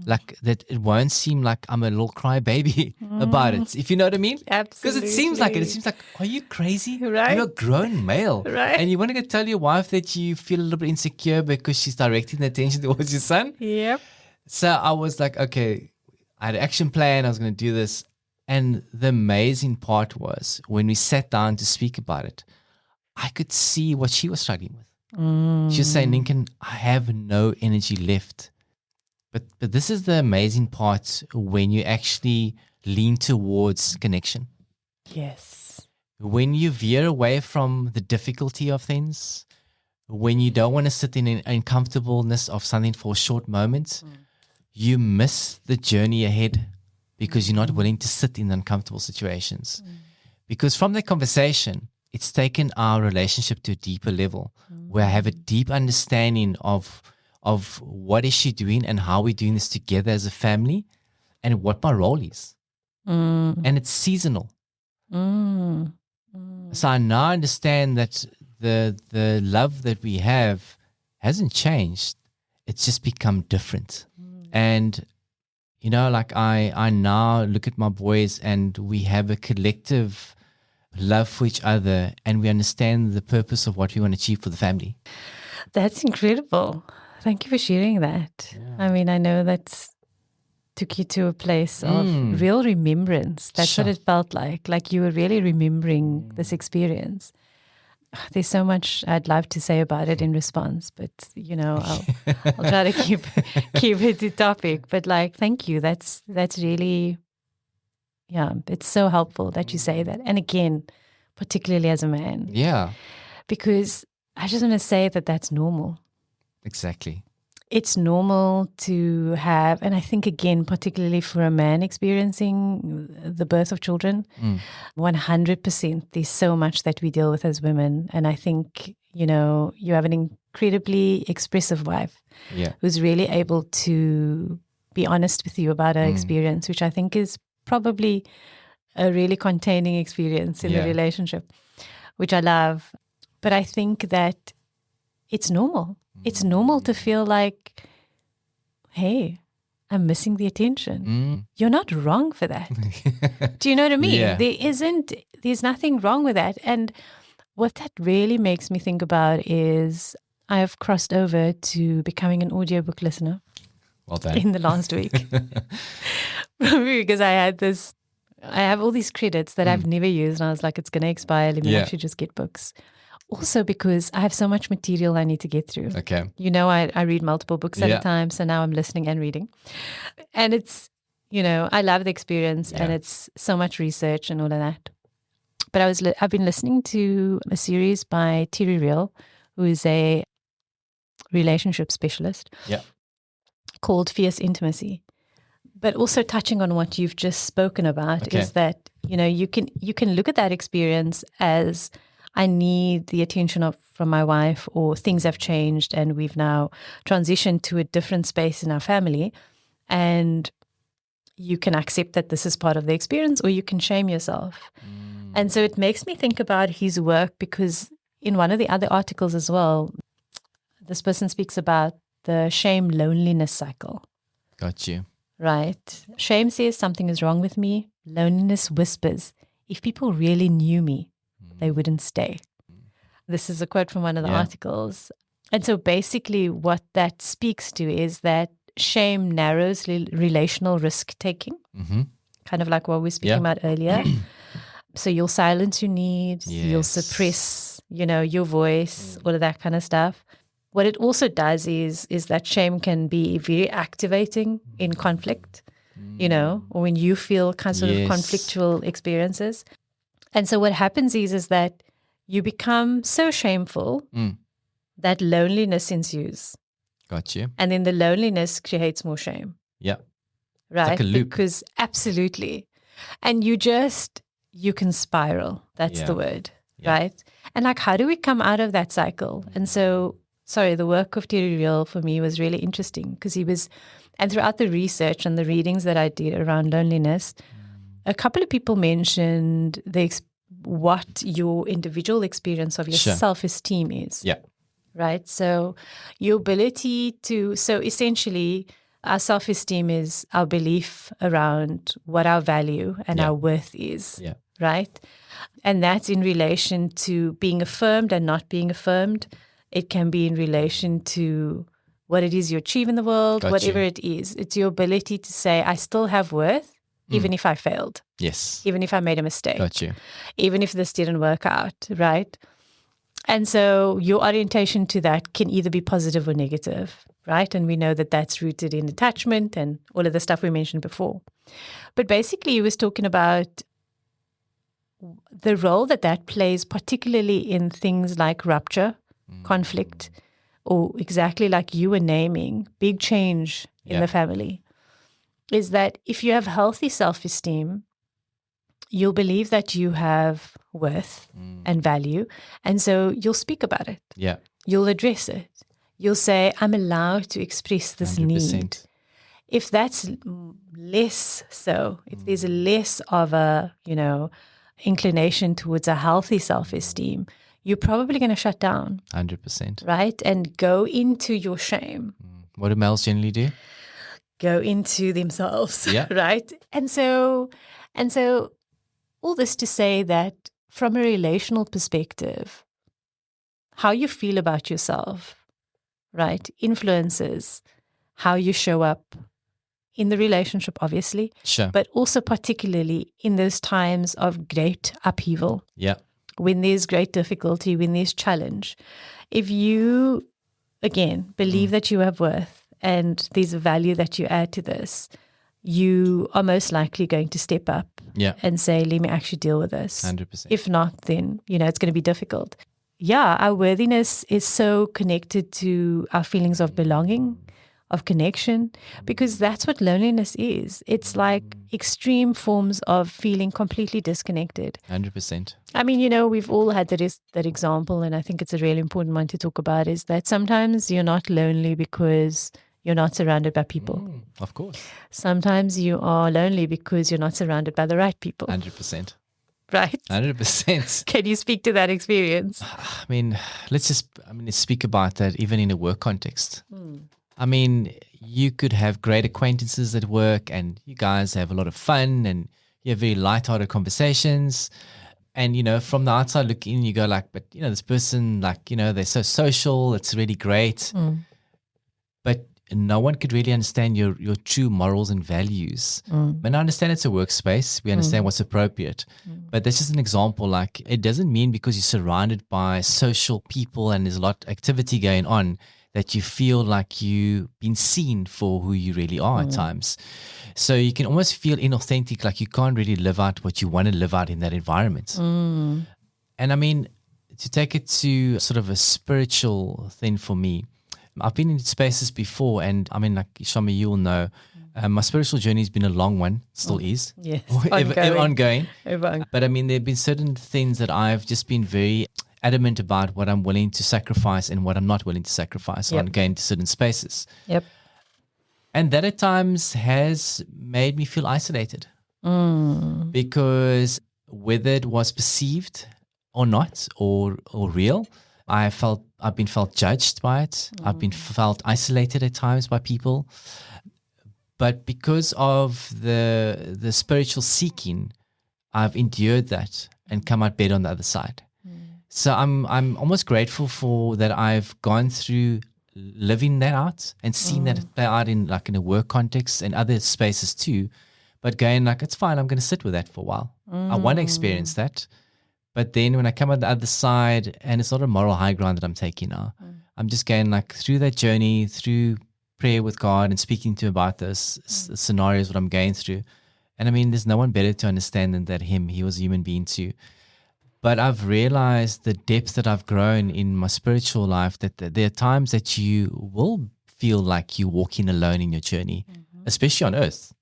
Speaker 2: Like that it won't seem like I'm a little crybaby about it, if you know what I mean?
Speaker 3: Absolutely.
Speaker 2: Because it seems like, are you crazy?
Speaker 3: Right.
Speaker 2: You're a grown male.
Speaker 3: Right.
Speaker 2: And you want to go tell your wife that you feel a little bit insecure because she's directing the attention towards your son?
Speaker 3: Yep.
Speaker 2: So I was like, okay, I had an action plan. I was going to do this. And the amazing part was when we sat down to speak about it, I could see what she was struggling with. She was saying, Lincoln, I have no energy left. But this is the amazing part when you actually lean towards connection.
Speaker 3: Yes.
Speaker 2: When you veer away from the difficulty of things, when you don't want to sit in an uncomfortableness of something for a short moment, you miss the journey ahead because you're not willing to sit in uncomfortable situations. Because from the conversation, it's taken our relationship to a deeper level where I have a deep understanding of of what is she doing and how we're doing this together as a family and what my role is. And it's seasonal. So I now understand that the love that we have hasn't changed. It's just become different. And, you know, like I now look at my boys and we have a collective love for each other and we understand the purpose of what we want to achieve for the family.
Speaker 3: That's incredible. Thank you for sharing that. Yeah. I mean, I know that's took you to a place of real remembrance. That's what it felt like you were really remembering this experience. There's so much I'd love to say about it in response, but you know, I'll try to keep it to topic. But like, thank you. That's really, yeah, it's so helpful that you say that. And again, particularly as a man.
Speaker 2: Yeah.
Speaker 3: Because I just want to say that that's normal.
Speaker 2: Exactly.
Speaker 3: It's normal to have, and I think again, particularly for a man experiencing the birth of children, 100%, there's so much that we deal with as women. And I think, you know, you have an incredibly expressive wife who's really able to be honest with you about her experience, which I think is probably a really containing experience in the relationship, which I love. But I think that it's normal. It's normal to feel like, hey, I'm missing the attention. You're not wrong for that. Do you know what I mean?
Speaker 2: Yeah.
Speaker 3: There's nothing wrong with that. And what that really makes me think about is I have crossed over to becoming an audiobook listener.
Speaker 2: Well done.
Speaker 3: In the last week. Because I have all these credits that I've never used. And I was like, it's going to expire. Let me actually just get books. Also because I have so much material I need to get through.
Speaker 2: Okay.
Speaker 3: You know, I read multiple books at a time. So now I'm listening and reading. And it's, you know, I love the experience and it's so much research and all of that. But I've been listening to a series by Terry Real, who is a relationship specialist.
Speaker 2: Yeah.
Speaker 3: Called Fierce Intimacy. But also touching on what you've just spoken about is that, you know, you can look at that experience as I need the attention from my wife, or things have changed and we've now transitioned to a different space in our family. And you can accept that this is part of the experience, or you can shame yourself. And so it makes me think about his work, because in one of the other articles as well, this person speaks about the shame loneliness cycle.
Speaker 2: Got you.
Speaker 3: Right. Shame says something is wrong with me. Loneliness whispers, if people really knew me, they wouldn't stay. This is a quote from one of the articles. And so basically what that speaks to is that shame narrows relational risk-taking, kind of like what we were speaking about earlier. So you'll silence your needs, you'll suppress, you know, your voice, all of that kind of stuff. What it also does is that shame can be very activating in conflict, you know, or when you feel kind of conflictual experiences. And so what happens is that you become so shameful that loneliness ensues.
Speaker 2: Got you.
Speaker 3: And then the loneliness creates more shame.
Speaker 2: Yeah.
Speaker 3: Right?
Speaker 2: It's like a loop.
Speaker 3: Because absolutely. And you can spiral. That's the word. Right? And like, how do we come out of that cycle? And so, the work of Terry Real for me was really interesting, because and throughout the research and the readings that I did around loneliness, a couple of people mentioned what your individual experience of your self-esteem is.
Speaker 2: Yeah.
Speaker 3: Right? So your ability so essentially our self-esteem is our belief around what our value and our worth is.
Speaker 2: Yeah.
Speaker 3: Right? And that's in relation to being affirmed and not being affirmed. It can be in relation to what it is you achieve in the world, whatever it is. It's your ability to say, I still have worth, even if I failed.
Speaker 2: Yes.
Speaker 3: Even if I made a mistake.
Speaker 2: Got you.
Speaker 3: Even if this didn't work out, right? And so your orientation to that can either be positive or negative, right? And we know that that's rooted in attachment and all of the stuff we mentioned before. But basically, he was talking about the role that plays, particularly in things like rupture, conflict, or exactly like you were naming, big change in the family, is that if you have healthy self-esteem, you'll believe that you have worth and value. And so you'll speak about it.
Speaker 2: Yeah.
Speaker 3: You'll address it. you'll say, I'm allowed to express this
Speaker 2: 100%.
Speaker 3: need. If that's less so, if there's a less of a, inclination towards a healthy self-esteem, you're probably going to shut down.
Speaker 2: 100%.
Speaker 3: Right? And go into your shame.
Speaker 2: What do males generally do?
Speaker 3: Go into themselves.
Speaker 2: Yeah.
Speaker 3: Right? And so all this to say that from a relational perspective, how you feel about yourself, right, influences how you show up in the relationship, obviously,
Speaker 2: Sure.
Speaker 3: but also particularly in those times of great upheaval.
Speaker 2: Yeah.
Speaker 3: When there's great difficulty, when there's challenge. If you, again, believe that you have worth and there's a value that you add to this, you are most likely going to step up and say, let me actually deal with this.
Speaker 2: 100%.
Speaker 3: If not, then, it's going to be difficult. Yeah, our worthiness is so connected to our feelings of belonging, of connection, because that's what loneliness is. It's like extreme forms of feeling completely disconnected.
Speaker 2: 100%.
Speaker 3: I mean, we've all had that example, and I think it's a really important one to talk about, is that sometimes you're not lonely because you're not surrounded by people.
Speaker 2: Of course.
Speaker 3: Sometimes you are lonely because you're not surrounded by the right people.
Speaker 2: 100%.
Speaker 3: Right?
Speaker 2: 100%.
Speaker 3: Can you speak to that experience?
Speaker 2: I mean, let's speak about that even in a work context. I mean, you could have great acquaintances at work and you guys have a lot of fun and you have very lighthearted conversations. And, from the outside looking in, you go like, but, this person, like, they're so social. It's really great. But no one could really understand your true morals and values. And I understand it's a workspace. We understand what's appropriate. But that's just an example. Like, it doesn't mean because you're surrounded by social people and there's a lot of activity going on that you feel like you've been seen for who you really are at times. So you can almost feel inauthentic, like you can't really live out what you want to live out in that environment. And I mean, to take it to sort of a spiritual thing for me, I've been in spaces before, and I mean, like Shaamiela, you will know, my spiritual journey has been a long one, still is.
Speaker 3: Yes,
Speaker 2: ongoing.
Speaker 3: Ongoing.
Speaker 2: But I mean, there have been certain things that I've just been very adamant about what I'm willing to sacrifice and what I'm not willing to sacrifice on going to certain spaces.
Speaker 3: Yep.
Speaker 2: And that at times has made me feel isolated because whether it was perceived or not or real, I've been felt judged by it. I've been felt isolated at times by people. But because of the spiritual seeking, I've endured that and come out better on the other side. So I'm almost grateful for that I've gone through living that out and seen that play out in a work context and other spaces too. But going like, it's fine, I'm going to sit with that for a while. I want to experience that. But then when I come out the other side, and it's not a moral high ground that I'm taking now, I'm just going like through that journey, through prayer with God and speaking to him about those scenarios, what I'm going through. And I mean, there's no one better to understand than that him. He was a human being too. But I've realized the depth that I've grown in my spiritual life, that there are times that you will feel like you're walking alone in your journey, especially on earth,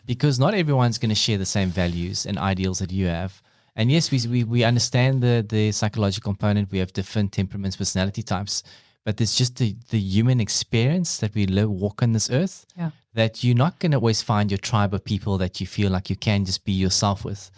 Speaker 2: because not everyone's going to share the same values and ideals that you have. And yes, we understand the psychological component. We have different temperaments, personality types, but there's just the human experience that we walk on this earth, that you're not going to always find your tribe of people that you feel like you can just be yourself with.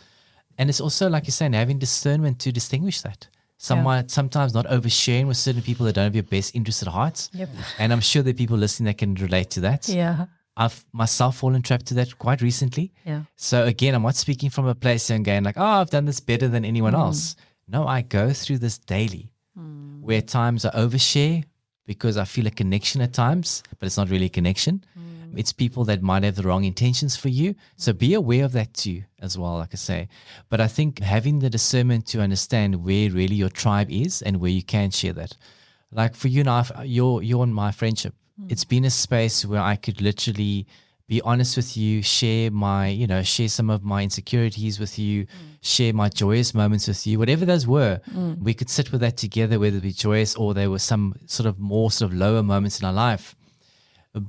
Speaker 2: And it's also, like you're saying, having discernment to distinguish that. Sometimes not oversharing with certain people that don't have your best interest at heart.
Speaker 3: Yep.
Speaker 2: And I'm sure there are people listening that can relate to that.
Speaker 3: Yeah.
Speaker 2: I've myself fallen trapped to that quite recently.
Speaker 3: Yeah.
Speaker 2: So again, I'm not speaking from a place and going like, oh, I've done this better than anyone else. No, I go through this daily where at times I overshare because I feel a connection at times, but it's not really a connection. It's people that might have the wrong intentions for you. So be aware of that too as well, like I say. But I think having the discernment to understand where really your tribe is and where you can share that. Like for you and I, you're in my friendship. It's been a space where I could literally be honest with you, share some of my insecurities with you, share my joyous moments with you, whatever those were. We could sit with that together, whether it be joyous or there were some sort of more sort of lower moments in our life.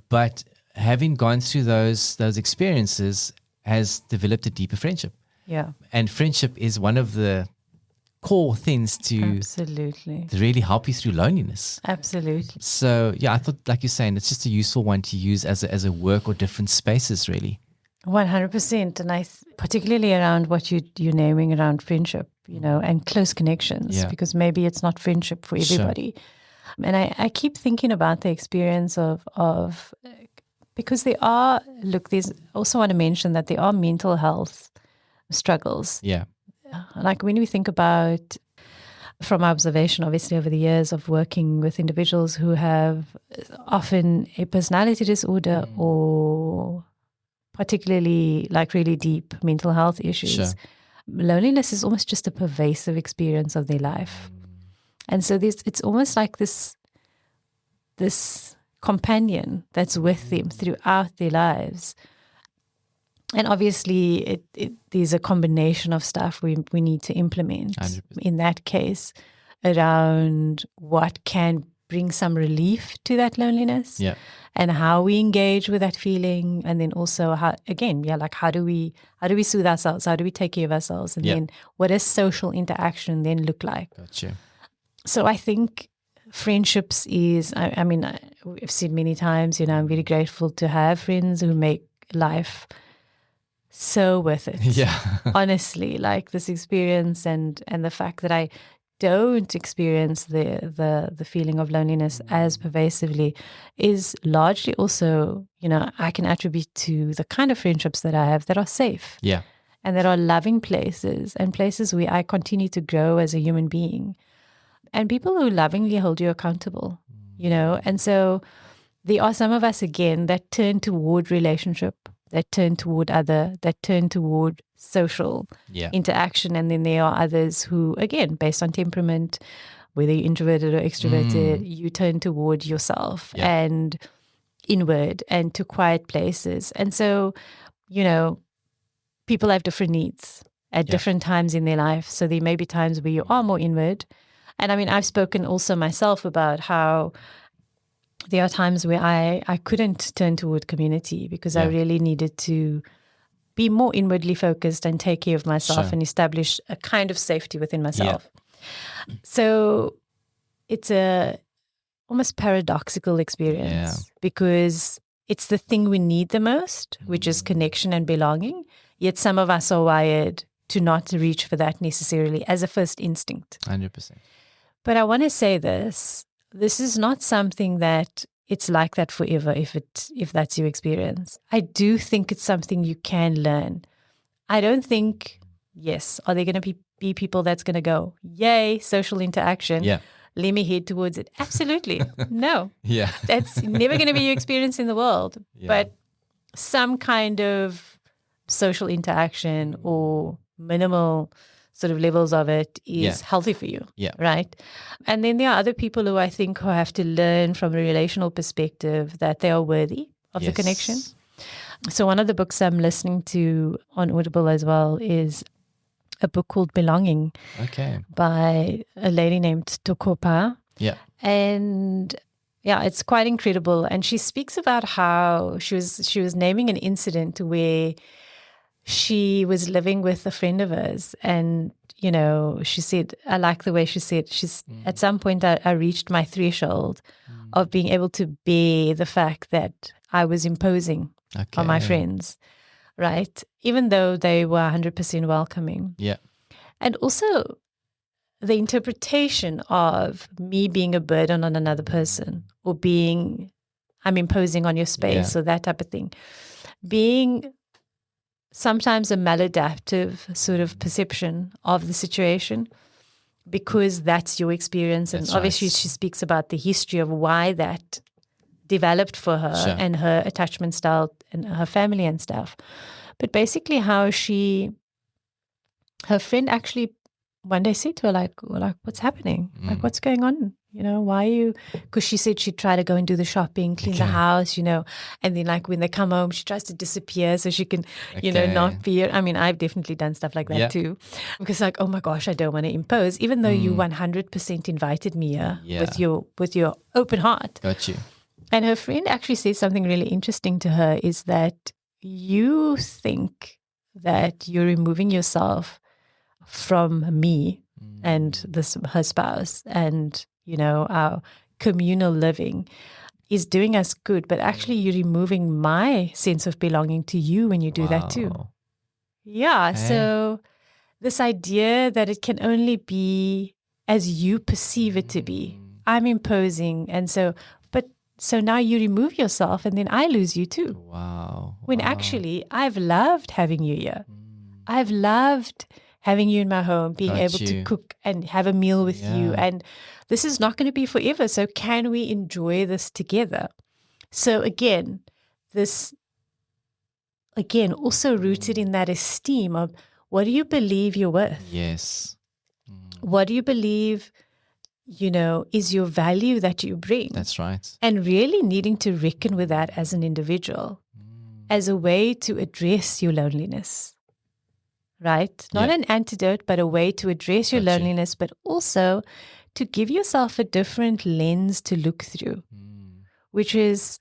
Speaker 2: But having gone through those experiences has developed a deeper friendship.
Speaker 3: Yeah.
Speaker 2: And friendship is one of the core things to really help you through loneliness.
Speaker 3: Absolutely.
Speaker 2: So yeah, I thought, like you're saying, it's just a useful one to use as a work or different spaces, really.
Speaker 3: 100%. And particularly around what you're naming around friendship, and close connections, because maybe it's not friendship for everybody. Sure. And I keep thinking about the experience of because there's also want to mention that there are mental health struggles.
Speaker 2: Yeah.
Speaker 3: Like when we think about, from observation, obviously, over the years of working with individuals who have often a personality disorder or particularly like really deep mental health issues, sure. Loneliness is almost just a pervasive experience of their life. And so it's almost like this companion that's with them throughout their lives. And obviously, there's a combination of stuff we need to implement 100%. In that case around what can bring some relief to that loneliness, and how we engage with that feeling, and then also how do we soothe ourselves? How do we take care of ourselves? And then what does social interaction then look like?
Speaker 2: Gotcha.
Speaker 3: So I think friendships is, I mean, I've said many times, I'm very grateful to have friends who make life so worth it.
Speaker 2: Yeah.
Speaker 3: Honestly, like this experience and the fact that I don't experience the feeling of loneliness as pervasively is largely also, I can attribute to the kind of friendships that I have that are safe.
Speaker 2: Yeah.
Speaker 3: And that are loving places and places where I continue to grow as a human being. And people who lovingly hold you accountable, And so there are some of us, again, that turn toward relationship, that turn toward other, that turn toward social interaction. And then there are others who, again, based on temperament, whether you're introverted or extroverted, you turn toward yourself and inward and to quiet places. And so, people have different needs at different times in their life. So there may be times where you are more inward. And I mean, I've spoken also myself about how there are times where I couldn't turn toward community because I really needed to be more inwardly focused and take care of myself and establish a kind of safety within myself. Yeah. So it's a almost paradoxical experience because it's the thing we need the most, which is connection and belonging. Yet some of us are wired to not reach for that necessarily as a first instinct.
Speaker 2: 100%.
Speaker 3: But I want to say this is not something that it's like that forever if that's your experience. I do think it's something you can learn. I don't think, are there going to be people that's going to go, yay, social interaction. Yeah. Let me head towards it. Absolutely. No.
Speaker 2: Yeah.
Speaker 3: That's never going to be your experience in the world. Yeah. But some kind of social interaction or minimal sort of levels of it is healthy for you, right? And then there are other people who I think who have to learn from a relational perspective that they are worthy of the connection. So one of the books I'm listening to on Audible as well is a book called Belonging by a lady named Tokopa.
Speaker 2: Yeah.
Speaker 3: And it's quite incredible. And she speaks about how she was naming an incident where she was living with a friend of hers and, she said, I like the way she said, at some point I reached my threshold of being able to bear the fact that I was imposing on my friends, right? Even though they were 100% welcoming.
Speaker 2: Yeah.
Speaker 3: And also the interpretation of me being a burden on another person or I'm imposing on your space or that type of thing. Being sometimes a maladaptive sort of perception of the situation because that's your experience. And obviously she speaks about the history of why that developed for her and her attachment style and her family and stuff. But basically how her friend actually one day said to her, like what's happening? Like, what's going on? Why are you? Because she said she'd try to go and do the shopping, clean the house, and then like when they come home, she tries to disappear so she can, not be. I mean, I've definitely done stuff like that too. Because like, oh my gosh, I don't want to impose, even though you 100% invited me here with your open heart.
Speaker 2: Got you.
Speaker 3: And her friend actually said something really interesting to her is that you think that you're removing yourself from me and her spouse and, our communal living is doing us good, but actually you're removing my sense of belonging to you when you do that too. Yeah.
Speaker 2: Okay.
Speaker 3: So this idea that it can only be as you perceive it to be, I'm imposing. And so now you remove yourself and then I lose you too.
Speaker 2: Wow.
Speaker 3: When actually I've loved having you here. I've loved having you in my home, being able to cook and have a meal with you. And this is not going to be forever. So can we enjoy this together? So again, also rooted in that esteem of what do you believe you're worth?
Speaker 2: Yes.
Speaker 3: What do you believe, is your value that you bring?
Speaker 2: That's right.
Speaker 3: And really needing to reckon with that as an individual, as a way to address your loneliness, right? Not an antidote, but a way to address your loneliness, but also to give yourself a different lens to look through, which is,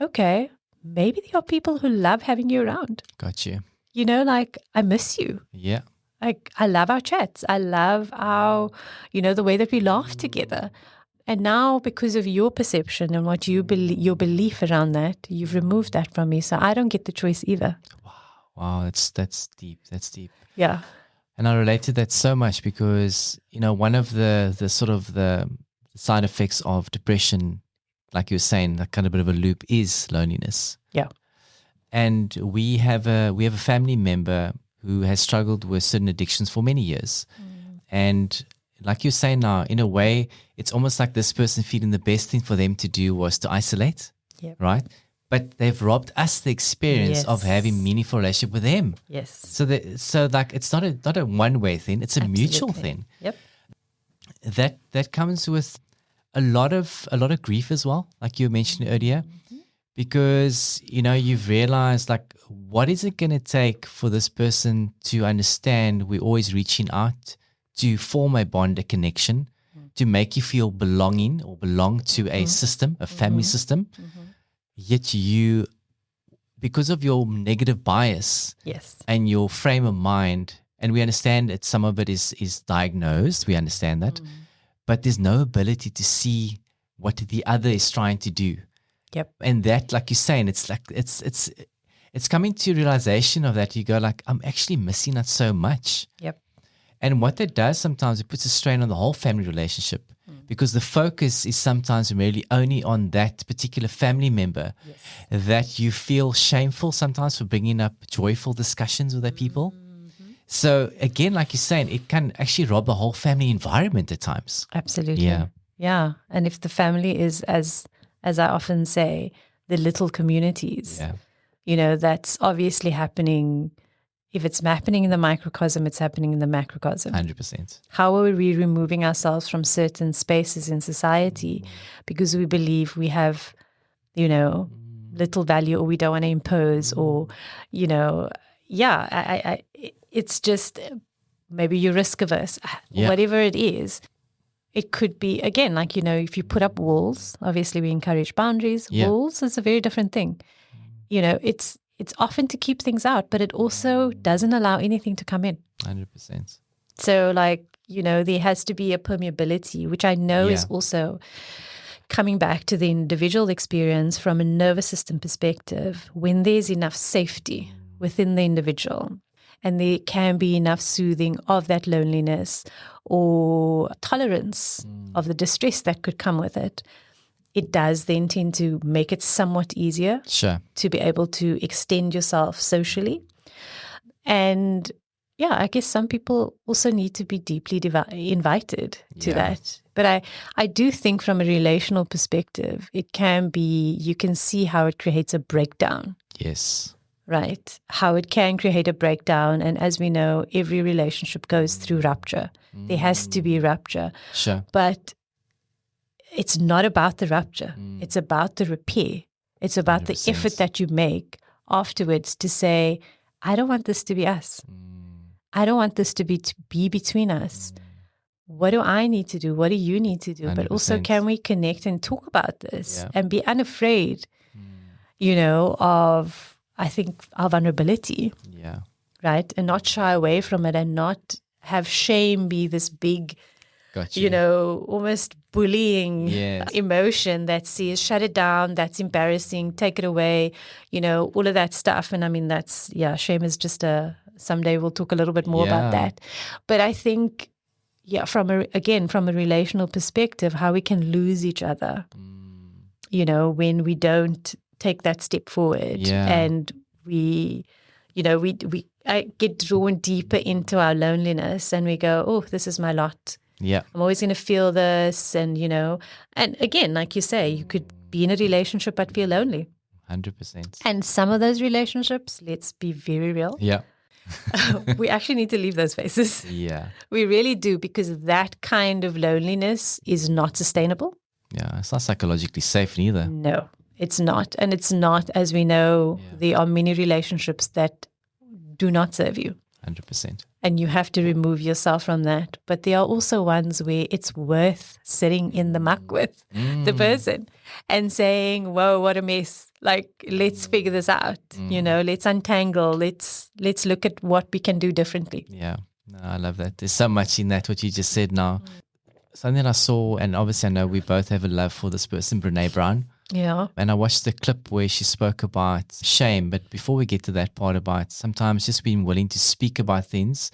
Speaker 3: okay, maybe there are people who love having you around.
Speaker 2: Got you.
Speaker 3: I miss you.
Speaker 2: Yeah.
Speaker 3: I love our chats. I love our, the way that we laugh together. And now because of your perception and what you your belief around that, you've removed that from me. So I don't get the choice either.
Speaker 2: Wow. That's deep. That's deep.
Speaker 3: Yeah.
Speaker 2: And I relate to that so much because, one of the sort of the side effects of depression, like you were saying, that kind of bit of a loop is loneliness.
Speaker 3: Yeah.
Speaker 2: And we have a family member who has struggled with certain addictions for many years. And like you're saying now, in a way, it's almost like this person feeling the best thing for them to do was to isolate, right? But they've robbed us the experience of having meaningful relationship with them.
Speaker 3: Yes.
Speaker 2: So it's not a one-way thing; it's a mutual thing.
Speaker 3: Yep.
Speaker 2: That comes with a lot of grief as well, like you mentioned earlier, because you've realized like what is it going to take for this person to understand we're always reaching out to form a bond, a connection, to make you feel belonging or belong to a system, a family system. Yet you, because of your negative bias and your frame of mind, and we understand that some of it is diagnosed, we understand that, but there's no ability to see what the other is trying to do.
Speaker 3: Yep.
Speaker 2: And that, like you're saying, it's like it's coming to realization of that. You go like, I'm actually missing out so much.
Speaker 3: Yep.
Speaker 2: And what that does sometimes, it puts a strain on the whole family relationship because the focus is sometimes really only on that particular family member, that you feel shameful sometimes for bringing up joyful discussions with that people. So again, like you're saying, it can actually rob the whole family environment at times.
Speaker 3: Absolutely.
Speaker 2: Yeah.
Speaker 3: Yeah. And if the family is, as I often say, the little communities, that's obviously happening. If it's happening in the microcosm, it's happening in the macrocosm.
Speaker 2: 100%.
Speaker 3: How are we removing ourselves from certain spaces in society because we believe we have, little value, or we don't want to impose, or, it's just maybe you're risk averse, whatever it is. It could be, again, like, if you put up walls, obviously we encourage boundaries. Walls is a very different thing. It's often to keep things out, but it also doesn't allow anything to come in.
Speaker 2: 100%.
Speaker 3: So there has to be a permeability, which I know is also coming back to the individual experience from a nervous system perspective. When there's enough safety within the individual and there can be enough soothing of that loneliness or tolerance of the distress that could come with it, it does then tend to make it somewhat easier to be able to extend yourself socially. And I guess some people also need to be deeply invited to that. But I do think from a relational perspective, it can be, you can see how it creates a breakdown.
Speaker 2: Yes.
Speaker 3: Right? How it can create a breakdown. And as we know, every relationship goes through rupture. There has to be rupture.
Speaker 2: Sure.
Speaker 3: But it's not about the rupture. It's about the repair. It's about 100%. The effort that you make afterwards to say, I don't want this to be us. I don't want this to be between us. What do I need to do? What do you need to do?
Speaker 2: 100%.
Speaker 3: But also, can we connect and talk about this and be unafraid, of, I think, our vulnerability.
Speaker 2: Yeah.
Speaker 3: Right? And not shy away from it and not have shame be this big,
Speaker 2: Gotcha.
Speaker 3: you know, almost bullying
Speaker 2: Yes.
Speaker 3: emotion that says, shut it down, that's embarrassing, take it away, you know, all of that stuff. And I mean, shame is just someday we'll talk a little bit more about
Speaker 2: Yeah.
Speaker 3: that. But I think, from a relational perspective, how we can lose each other, you know, when we don't take that step forward, and we get drawn deeper into our loneliness, and we go, oh, this is my lot.
Speaker 2: Yeah.
Speaker 3: I'm always going to feel this. And, you know, and again, like you say, you could be in a relationship but feel lonely.
Speaker 2: 100%.
Speaker 3: And some of those relationships, let's be very real,
Speaker 2: Yeah.
Speaker 3: we actually need to leave those spaces.
Speaker 2: Yeah.
Speaker 3: We really do, because that kind of loneliness is not sustainable.
Speaker 2: Yeah. It's not psychologically safe neither.
Speaker 3: No, it's not. And it's not, as we know, there are many relationships that do not serve you.
Speaker 2: 100%.
Speaker 3: And you have to remove yourself from that. But there are also ones where it's worth sitting in the muck with the person and saying, whoa, what a mess. Like, let's figure this out. You know, let's untangle. Let's look at what we can do differently.
Speaker 2: Yeah. No, I love that. There's so much in that, what you just said now. Something I saw, and obviously I know we both have a love for this person, Brene Brown.
Speaker 3: Yeah.
Speaker 2: And I watched the clip where she spoke about shame. But before we get to that part about sometimes just being willing to speak about things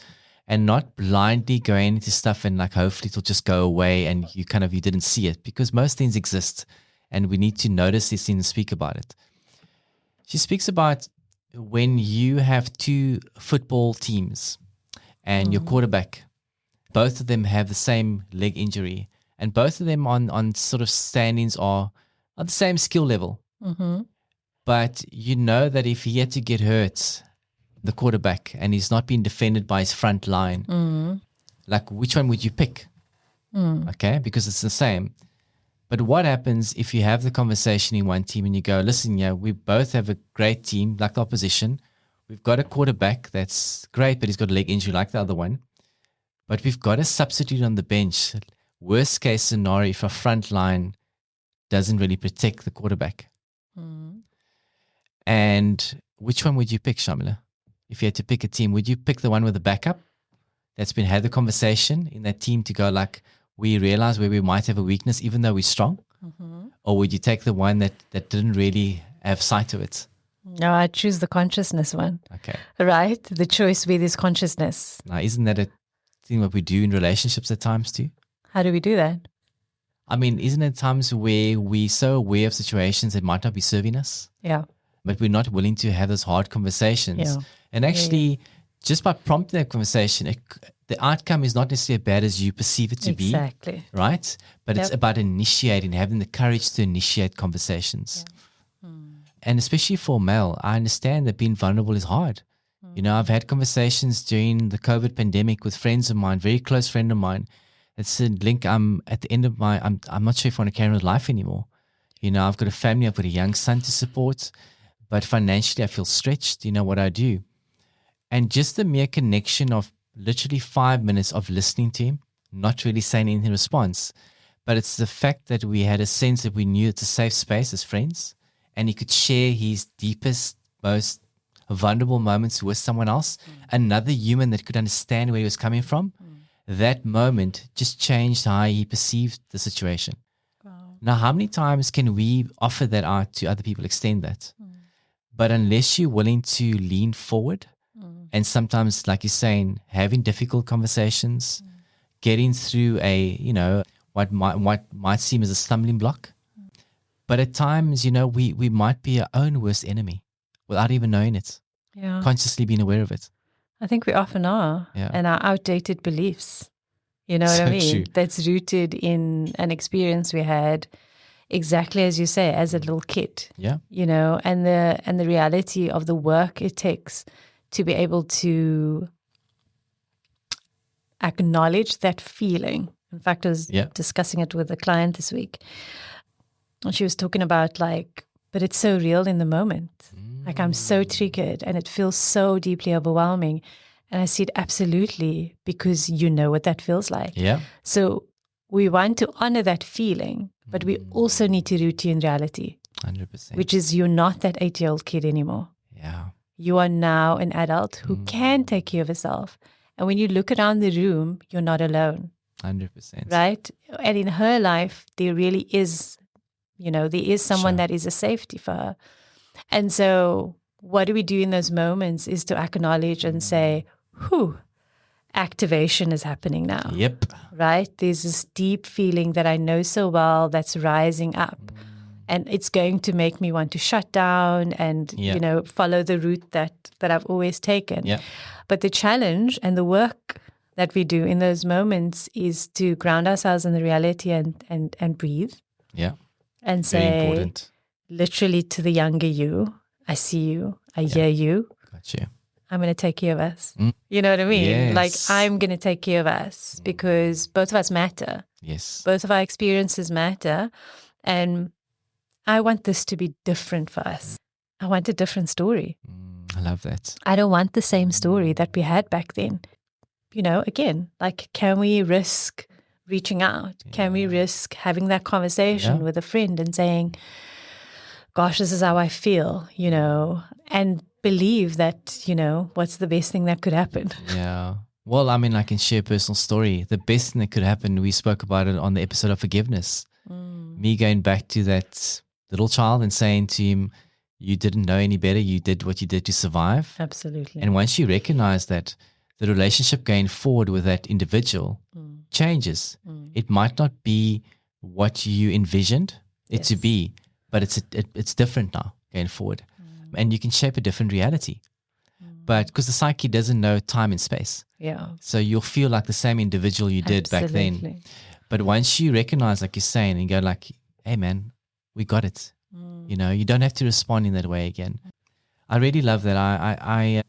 Speaker 2: and not blindly going into stuff and like hopefully it'll just go away and you didn't see it, because most things exist and we need to notice these things and speak about it. She speaks about when you have two football teams and your quarterback, both of them have the same leg injury and both of them on sort of standings are the same skill level. But you know that if he had to get hurt, the quarterback, and he's not being defended by his front line, like which one would you pick? Okay, because it's the same. But what happens if you have the conversation in one team and you go, listen, we both have a great team like the opposition. We've got a quarterback that's great, but he's got a leg injury like the other one. But we've got a substitute on the bench. Worst case scenario, if our front line doesn't really protect the quarterback. And which one would you pick, Shaamiela? If you had to pick a team, would you pick the one with the backup that's been had the conversation in that team to go like, we realize where we might have a weakness even though we're strong? Or would you take the one that didn't really have sight of it?
Speaker 3: No, I choose the consciousness one.
Speaker 2: Okay.
Speaker 3: Right? The choice where there's consciousness.
Speaker 2: Now, isn't that a thing what we do in relationships at times too?
Speaker 3: How do we do that?
Speaker 2: I mean, isn't it times where we're so aware of situations that might not be serving us?
Speaker 3: Yeah.
Speaker 2: But we're not willing to have those hard conversations.
Speaker 3: Yeah.
Speaker 2: And actually, just by prompting that conversation, the outcome is not necessarily as bad as you perceive it to be.
Speaker 3: Exactly.
Speaker 2: Right? But it's about initiating, having the courage to initiate conversations. And especially for male, I understand that being vulnerable is hard. You know, I've had conversations during the COVID pandemic with friends of mine, very close friend of mine, that said, Link, I'm at the end of I'm not sure if I want to carry on with life anymore. You know, I've got a family, I've got a young son to support, but financially I feel stretched. You know what I do? And just the mere connection of literally 5 minutes of listening to him, not really saying anything in response, but it's the fact that we had a sense that we knew it's a safe space as friends, and he could share his deepest, most vulnerable moments with someone else, another human that could understand where he was coming from. That moment just changed how he perceived the situation. Wow. Now, how many times can we offer that out to other people, extend that? But unless you're willing to lean forward, and sometimes, like you're saying, having difficult conversations, getting through what might seem as a stumbling block. But at times, we might be our own worst enemy without even knowing it, consciously being aware of it.
Speaker 3: I think we often are.
Speaker 2: Yeah.
Speaker 3: And our outdated beliefs, you know what I mean?
Speaker 2: True.
Speaker 3: That's rooted in an experience we had, exactly as you say, as a little kid.
Speaker 2: Yeah.
Speaker 3: You know, and the reality of the work it takes to be able to acknowledge that feeling. In fact, I was discussing it with a client this week. And she was talking about but it's so real in the moment. Like I'm so triggered and it feels so deeply overwhelming. And I said, absolutely, because you know what that feels like.
Speaker 2: Yeah.
Speaker 3: So we want to honor that feeling, but we also need to root you in reality.
Speaker 2: 100%.
Speaker 3: Which is you're not that 8-year-old kid anymore.
Speaker 2: Yeah.
Speaker 3: You are now an adult who can take care of yourself And when you look around the room, you're not alone.
Speaker 2: 100%.
Speaker 3: Right? And in her life, there really is, there is someone that is a safety for her. And so what do we do in those moments is to acknowledge and say, whew, activation is happening now.
Speaker 2: Yep.
Speaker 3: Right? There's this deep feeling that I know so well that's rising up. And it's going to make me want to shut down and, follow the route that I've always taken.
Speaker 2: Yeah.
Speaker 3: But the challenge and the work that we do in those moments is to ground ourselves in the reality and breathe.
Speaker 2: Yeah.
Speaker 3: And
Speaker 2: Very
Speaker 3: say,
Speaker 2: important.
Speaker 3: Literally to the younger you, I see you, I hear you.
Speaker 2: Got you.
Speaker 3: I'm going to take care of us. You know what I mean?
Speaker 2: Yes.
Speaker 3: Like, I'm going to take care of us because both of us matter.
Speaker 2: Yes.
Speaker 3: Both of our experiences matter. And I want this to be different for us. I want a different story.
Speaker 2: I love that.
Speaker 3: I don't want the same story that we had back then. Again, like, can we risk reaching out? Can we risk having that conversation with a friend and saying, gosh, this is how I feel, and believe that, what's the best thing that could happen?
Speaker 2: Yeah. Well, I mean, I can share a personal story. The best thing that could happen, we spoke about it on the episode of forgiveness. Me going back to that little child and saying to him, you didn't know any better. You did what you did to survive.
Speaker 3: Absolutely.
Speaker 2: And once you recognize that, the relationship going forward with that individual changes. It might not be what you envisioned it to be, but it's different now going forward. And you can shape a different reality. But because the psyche doesn't know time and space.
Speaker 3: Yeah.
Speaker 2: So you'll feel like the same individual you did back then. But once you recognize, like you're saying, and go like, hey man, we got it. You don't have to respond in that way again. I really love that. I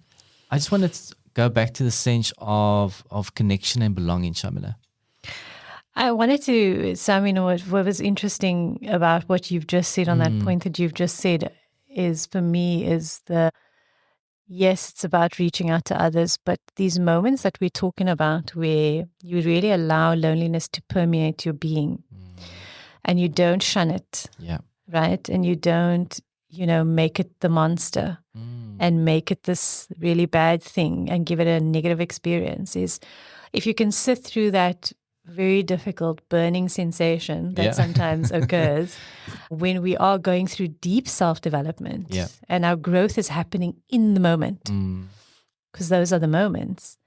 Speaker 2: just want to go back to the sense of connection and belonging, Shaamiela.
Speaker 3: I wanted to, what was interesting about what you've just said on that point that you've just said is, for me, is yes, it's about reaching out to others, but these moments that we're talking about where you really allow loneliness to permeate your being and you don't shun it.
Speaker 2: Yeah.
Speaker 3: Right? And you don't, make it the monster and make it this really bad thing and give it a negative experience, is if you can sit through that very difficult burning sensation that sometimes occurs when we are going through deep self-development and our growth is happening in the moment, because those are the moments.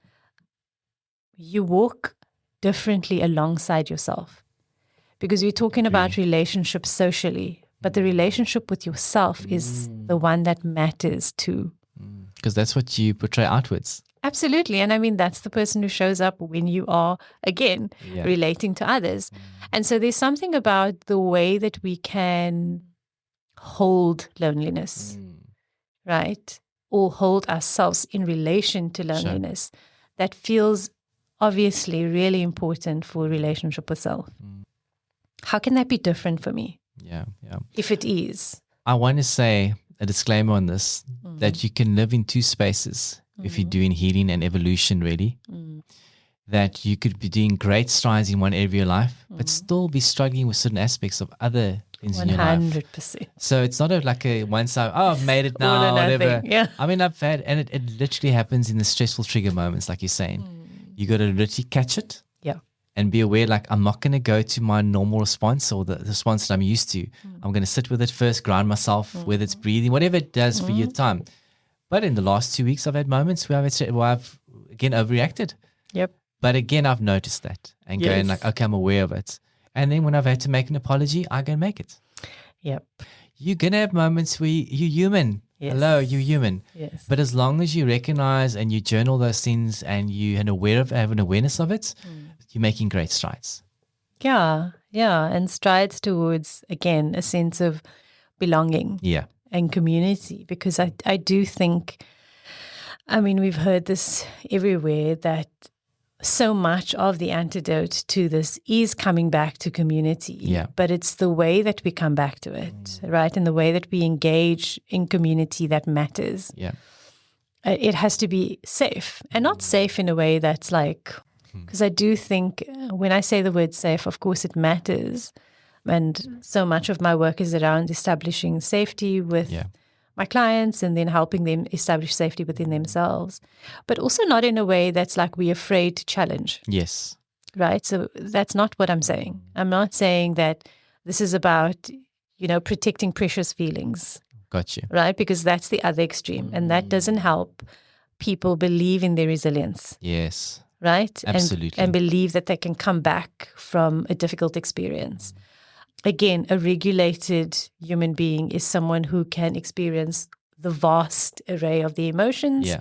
Speaker 3: You walk differently alongside yourself, because we're talking about relationships socially, but the relationship with yourself is the one that matters too.
Speaker 2: Because that's what you portray outwards.
Speaker 3: Absolutely. And that's the person who shows up when you are, again, relating to others. And so there's something about the way that we can hold loneliness, right? Or hold ourselves in relation to loneliness that feels obviously really important for a relationship with self. How can that be different for me?
Speaker 2: Yeah.
Speaker 3: If it is.
Speaker 2: I want to say a disclaimer on this, that you can live in two spaces if you're doing healing and evolution, really. That you could be doing great strides in one area of your life, but still be struggling with certain aspects of other things in your life.
Speaker 3: 100%.
Speaker 2: So it's not like a one side, I've made it now, whatever.
Speaker 3: Yeah.
Speaker 2: I've had, and it literally happens in the stressful trigger moments, like you're saying. You got to literally catch it. And be aware, like, I'm not going to go to my normal response or the response that I'm used to. I'm going to sit with it first, ground myself, whether it's breathing, whatever it does for your time. But in the last 2 weeks, I've had moments where I've again, overreacted.
Speaker 3: Yep.
Speaker 2: But again, I've noticed that and going like, okay, I'm aware of it. And then when I've had to make an apology, I go and make it.
Speaker 3: Yep.
Speaker 2: You're going to have moments where you're human.
Speaker 3: Yes.
Speaker 2: Hello, you're human.
Speaker 3: Yes.
Speaker 2: But as long as you recognize and you journal those things and you have an awareness of it, you're making great strides.
Speaker 3: Yeah. And strides towards, again, a sense of belonging and community. Because I do think, we've heard this everywhere, that so much of the antidote to this is coming back to community.
Speaker 2: Yeah.
Speaker 3: But it's the way that we come back to it, right? And the way that we engage in community that matters.
Speaker 2: Yeah.
Speaker 3: It has to be safe, and not safe in a way that's like, because I do think when I say the word safe, of course it matters. And so much of my work is around establishing safety with my clients and then helping them establish safety within themselves, but also not in a way that's like we're afraid to challenge.
Speaker 2: Yes.
Speaker 3: Right? So that's not what I'm saying. I'm not saying that this is about, protecting precious feelings.
Speaker 2: Got you.
Speaker 3: Right? Because that's the other extreme. And that doesn't help people believe in their resilience.
Speaker 2: Yes.
Speaker 3: Right?
Speaker 2: Absolutely.
Speaker 3: And believe that they can come back from a difficult experience. Again, a regulated human being is someone who can experience the vast array of the emotions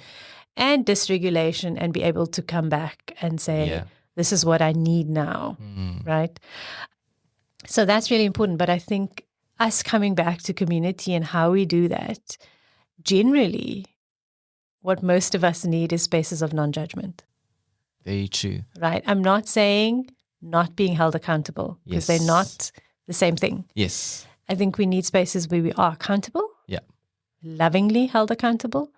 Speaker 3: and dysregulation and be able to come back and say, this is what I need now, right? So that's really important. But I think us coming back to community and how we do that, generally, what most of us need is spaces of non-judgment.
Speaker 2: Very true.
Speaker 3: Right? I'm not saying not being held accountable because they're not the same thing.
Speaker 2: Yes.
Speaker 3: I think we need spaces where we are accountable, lovingly held accountable,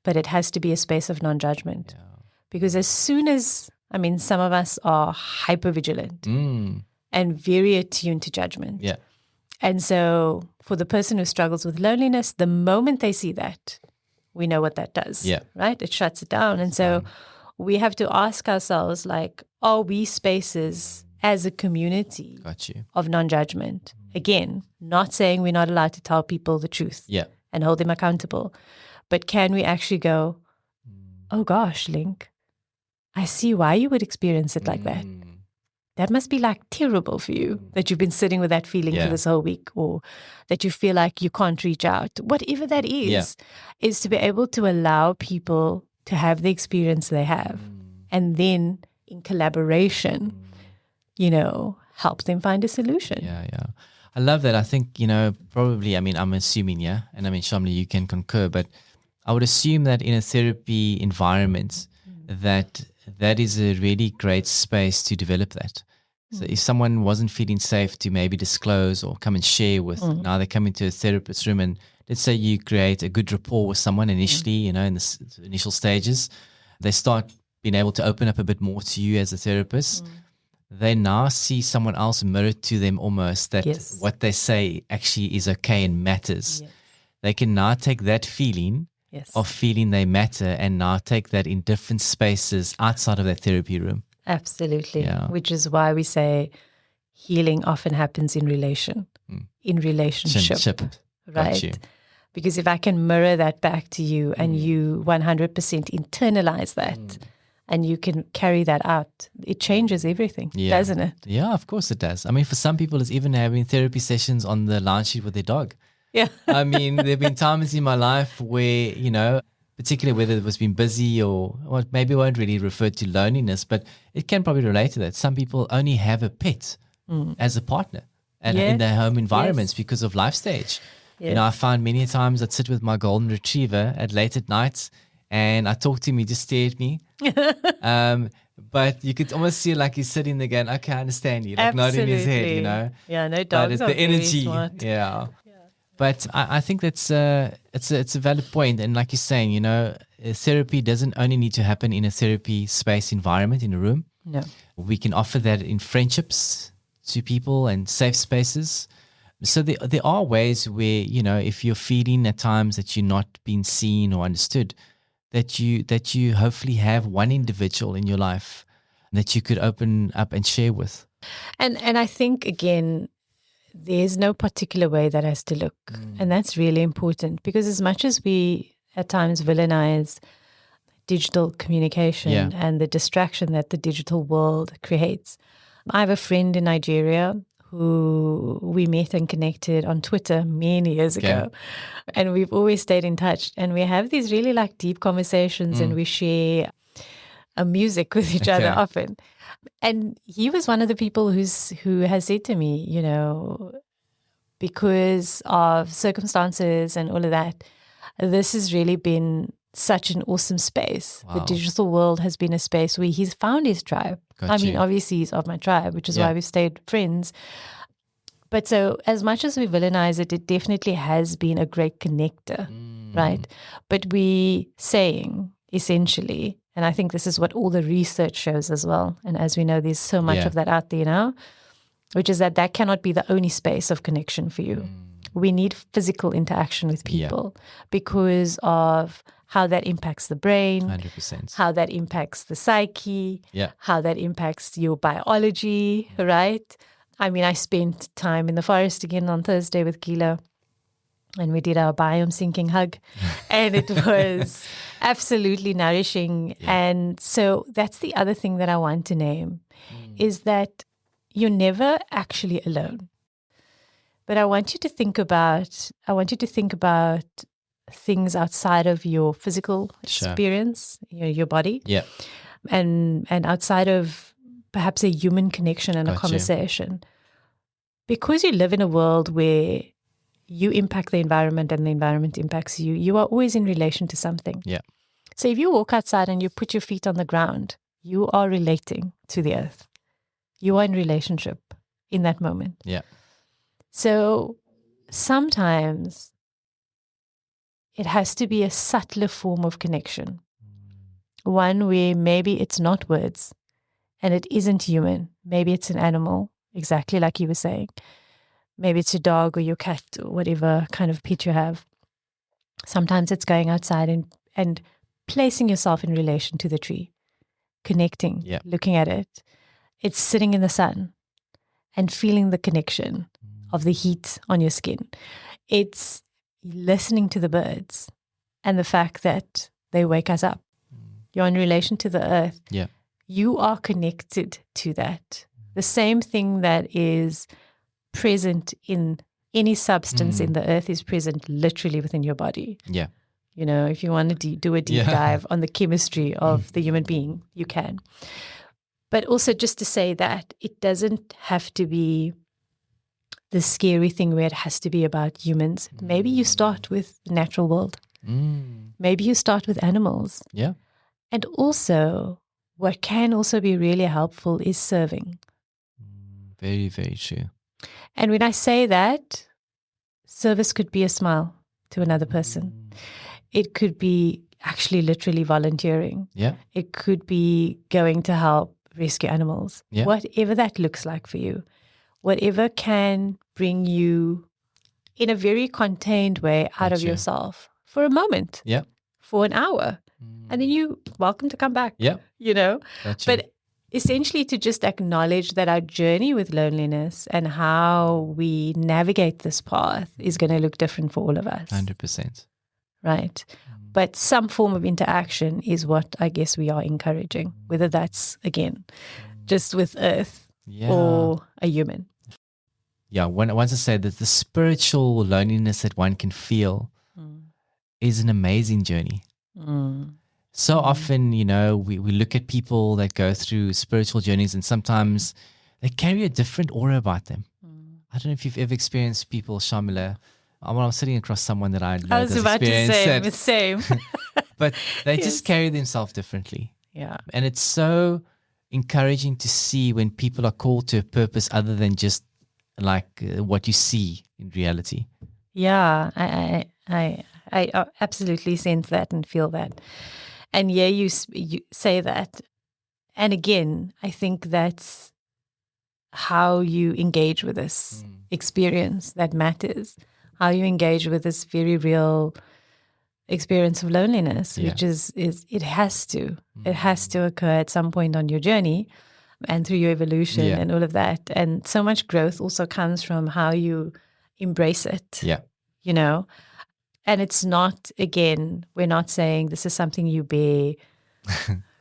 Speaker 3: but it has to be a space of non-judgment.
Speaker 2: Yeah.
Speaker 3: Because as soon as, some of us are hyper-vigilant and very attuned to judgment.
Speaker 2: Yeah.
Speaker 3: And so for the person who struggles with loneliness, the moment they see that, we know what that does, right? It shuts it down. And so we have to ask ourselves, like, are we spaces as a community of non-judgment? Again, not saying we're not allowed to tell people the truth and hold them accountable, but can we actually go, oh gosh, Link, I see why you would experience it like that. That must be like terrible for you that you've been sitting with that feeling for this whole week, or that you feel like you can't reach out. Whatever that is to be able to allow people to have the experience they have and then in collaboration, help them find a solution.
Speaker 2: Yeah. I love that. I think, probably, I'm assuming, and Shaamiela, you can concur, but I would assume that in a therapy environment that is a really great space to develop that. So if someone wasn't feeling safe to maybe disclose or come and share with, now they come into a therapist's room, and let's say you create a good rapport with someone initially, in the initial stages, they start being able to open up a bit more to you as a therapist. They now see someone else mirror to them almost that what they say actually is okay and matters. They can now take that feeling of feeling they matter and now take that in different spaces outside of that therapy room.
Speaker 3: Absolutely. Which is why we say healing often happens in relationship. Right? Because if I can mirror that back to you and you 100% internalize that and you can carry that out, it changes everything, doesn't it?
Speaker 2: Yeah, of course it does. For some people, it's even having therapy sessions on the lounge seat with their dog.
Speaker 3: Yeah.
Speaker 2: There have been times in my life where, particularly whether it was been busy or maybe I won't really refer to loneliness, but it can probably relate to that. Some people only have a pet as a partner and in their home environments because of life stage. Yes. I found many times I'd sit with my golden retriever at late at night and I talk to him, he just stare at me. But you could almost see like he's sitting there going, okay, I understand you, like nodding his head,
Speaker 3: Yeah, no, dogs
Speaker 2: but
Speaker 3: are
Speaker 2: the energy,
Speaker 3: very smart.
Speaker 2: But I think it's a valid point. And like you're saying, therapy doesn't only need to happen in a therapy space environment in a room.
Speaker 3: No.
Speaker 2: We can offer that in friendships to people and safe spaces. So there are ways where, if you're feeling at times that you're not being seen or understood, that you hopefully have one individual in your life that you could open up and share with.
Speaker 3: And I think, again, there's no particular way that has to look. And that's really important because as much as we at times villainize digital communication and the distraction that the digital world creates, I have a friend in Nigeria who we met and connected on Twitter many years ago. And we've always stayed in touch. And we have these really like deep conversations and we share music with each other often. And he was one of the people who has said to me, because of circumstances and all of that, this has really been such an awesome space. Wow. The digital world has been a space where he's found his tribe. Obviously he's of my tribe, which is why we've stayed friends. But so as much as we villainize it, it definitely has been a great connector, right? But we saying essentially, and I think this is what all the research shows as well. And as we know, there's so much of that out there now, which is that cannot be the only space of connection for you. We need physical interaction with people because of how that impacts the brain,
Speaker 2: 100%.
Speaker 3: how that impacts the psyche, how that impacts your biology, right? I mean, I spent time in the forest again on Thursday with Gila, and we did our biome syncing hug, and it was absolutely nourishing. And so that's the other thing that I want to name is that you're never actually alone. But I want you to think about things outside of your physical experience, your body, and outside of perhaps a human connection and a conversation. Because you live in a world where you impact the environment and the environment impacts you, you are always in relation to something.
Speaker 2: Yeah.
Speaker 3: So if you walk outside and you put your feet on the ground, you are relating to the earth. You are in relationship in that moment.
Speaker 2: Yeah.
Speaker 3: So sometimes it has to be a subtler form of connection. One where maybe it's not words and it isn't human. Maybe it's an animal, exactly like you were saying. Maybe it's your dog or your cat or whatever kind of pet you have. Sometimes it's going outside and placing yourself in relation to the tree, connecting, looking at it. It's sitting in the sun and feeling the connection of the heat on your skin. It's listening to the birds and the fact that they wake us up. You're in relation to the earth.
Speaker 2: Yeah.
Speaker 3: You are connected to that. The same thing that is present in any substance in the earth is present literally within your body.
Speaker 2: Yeah.
Speaker 3: You know, if you want to do a deep dive on the chemistry of the human being, you can. But also just to say that it doesn't have to be the scary thing where it has to be about humans. Maybe you start with the natural world. Maybe you start with animals.
Speaker 2: Yeah.
Speaker 3: And also, what can also be really helpful is serving.
Speaker 2: Very, very true.
Speaker 3: And when I say that, service could be a smile to another person. It could be actually literally volunteering.
Speaker 2: Yeah.
Speaker 3: It could be going to help rescue animals.
Speaker 2: Yeah.
Speaker 3: Whatever that looks like for you. Whatever can bring you in a very contained way out of yourself for a moment.
Speaker 2: Yeah.
Speaker 3: For an hour. And then you're welcome to come back.
Speaker 2: Yeah.
Speaker 3: You know?
Speaker 2: Gotcha.
Speaker 3: But essentially to just acknowledge that our journey with loneliness and how we navigate this path is going to look different for all of us.
Speaker 2: 100%.
Speaker 3: Right. But some form of interaction is what I guess we are encouraging, whether that's, again, just with earth or a human.
Speaker 2: Yeah, once I say that the spiritual loneliness that one can feel is an amazing journey. So often, you know, we look at people that go through spiritual journeys and sometimes they carry a different aura about them. I don't know if you've ever experienced people, Shaamiela. I'm sitting across someone that I know
Speaker 3: I was about to say the same.
Speaker 2: But they just carry themselves differently.
Speaker 3: Yeah.
Speaker 2: And it's so encouraging to see when people are called to a purpose other than just like what you see in reality.
Speaker 3: Yeah, I absolutely sense that and feel that. And yeah, you say that. And again, I think that's how you engage with this experience that matters. How you engage with this very real experience of loneliness, which is it has to occur at some point on your journey and through your evolution and all of that. And so much growth also comes from how you embrace it.
Speaker 2: Yeah.
Speaker 3: You know? And it's not, again, we're not saying this is something you bear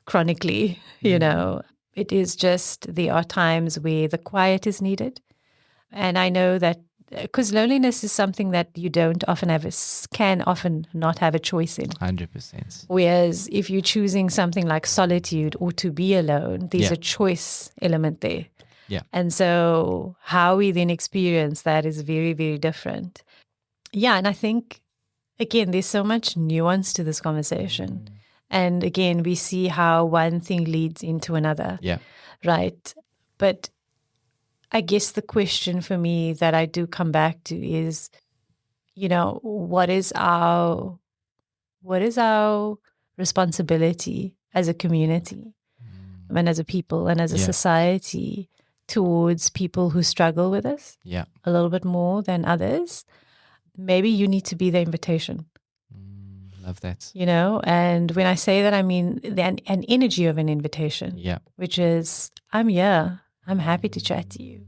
Speaker 3: chronically, you know. It is just there are times where the quiet is needed. And I know that because loneliness is something that you don't often have, can often not have a choice in.
Speaker 2: 100%.
Speaker 3: Whereas if you're choosing something like solitude or to be alone, there's a choice element there.
Speaker 2: Yeah.
Speaker 3: And so how we then experience that is very, very different. Yeah, and I think, again, there's so much nuance to this conversation. And again, we see how one thing leads into another.
Speaker 2: Yeah.
Speaker 3: Right? But I guess the question for me that I do come back to is, you know, what is our responsibility as a community and as a people and as a society towards people who struggle with this
Speaker 2: a
Speaker 3: little bit more than others? maybe you need to be the invitation.
Speaker 2: Love that.
Speaker 3: You know, and when I say that, I mean an energy of an invitation.
Speaker 2: Yeah.
Speaker 3: Which is, I'm here. I'm happy to chat to you.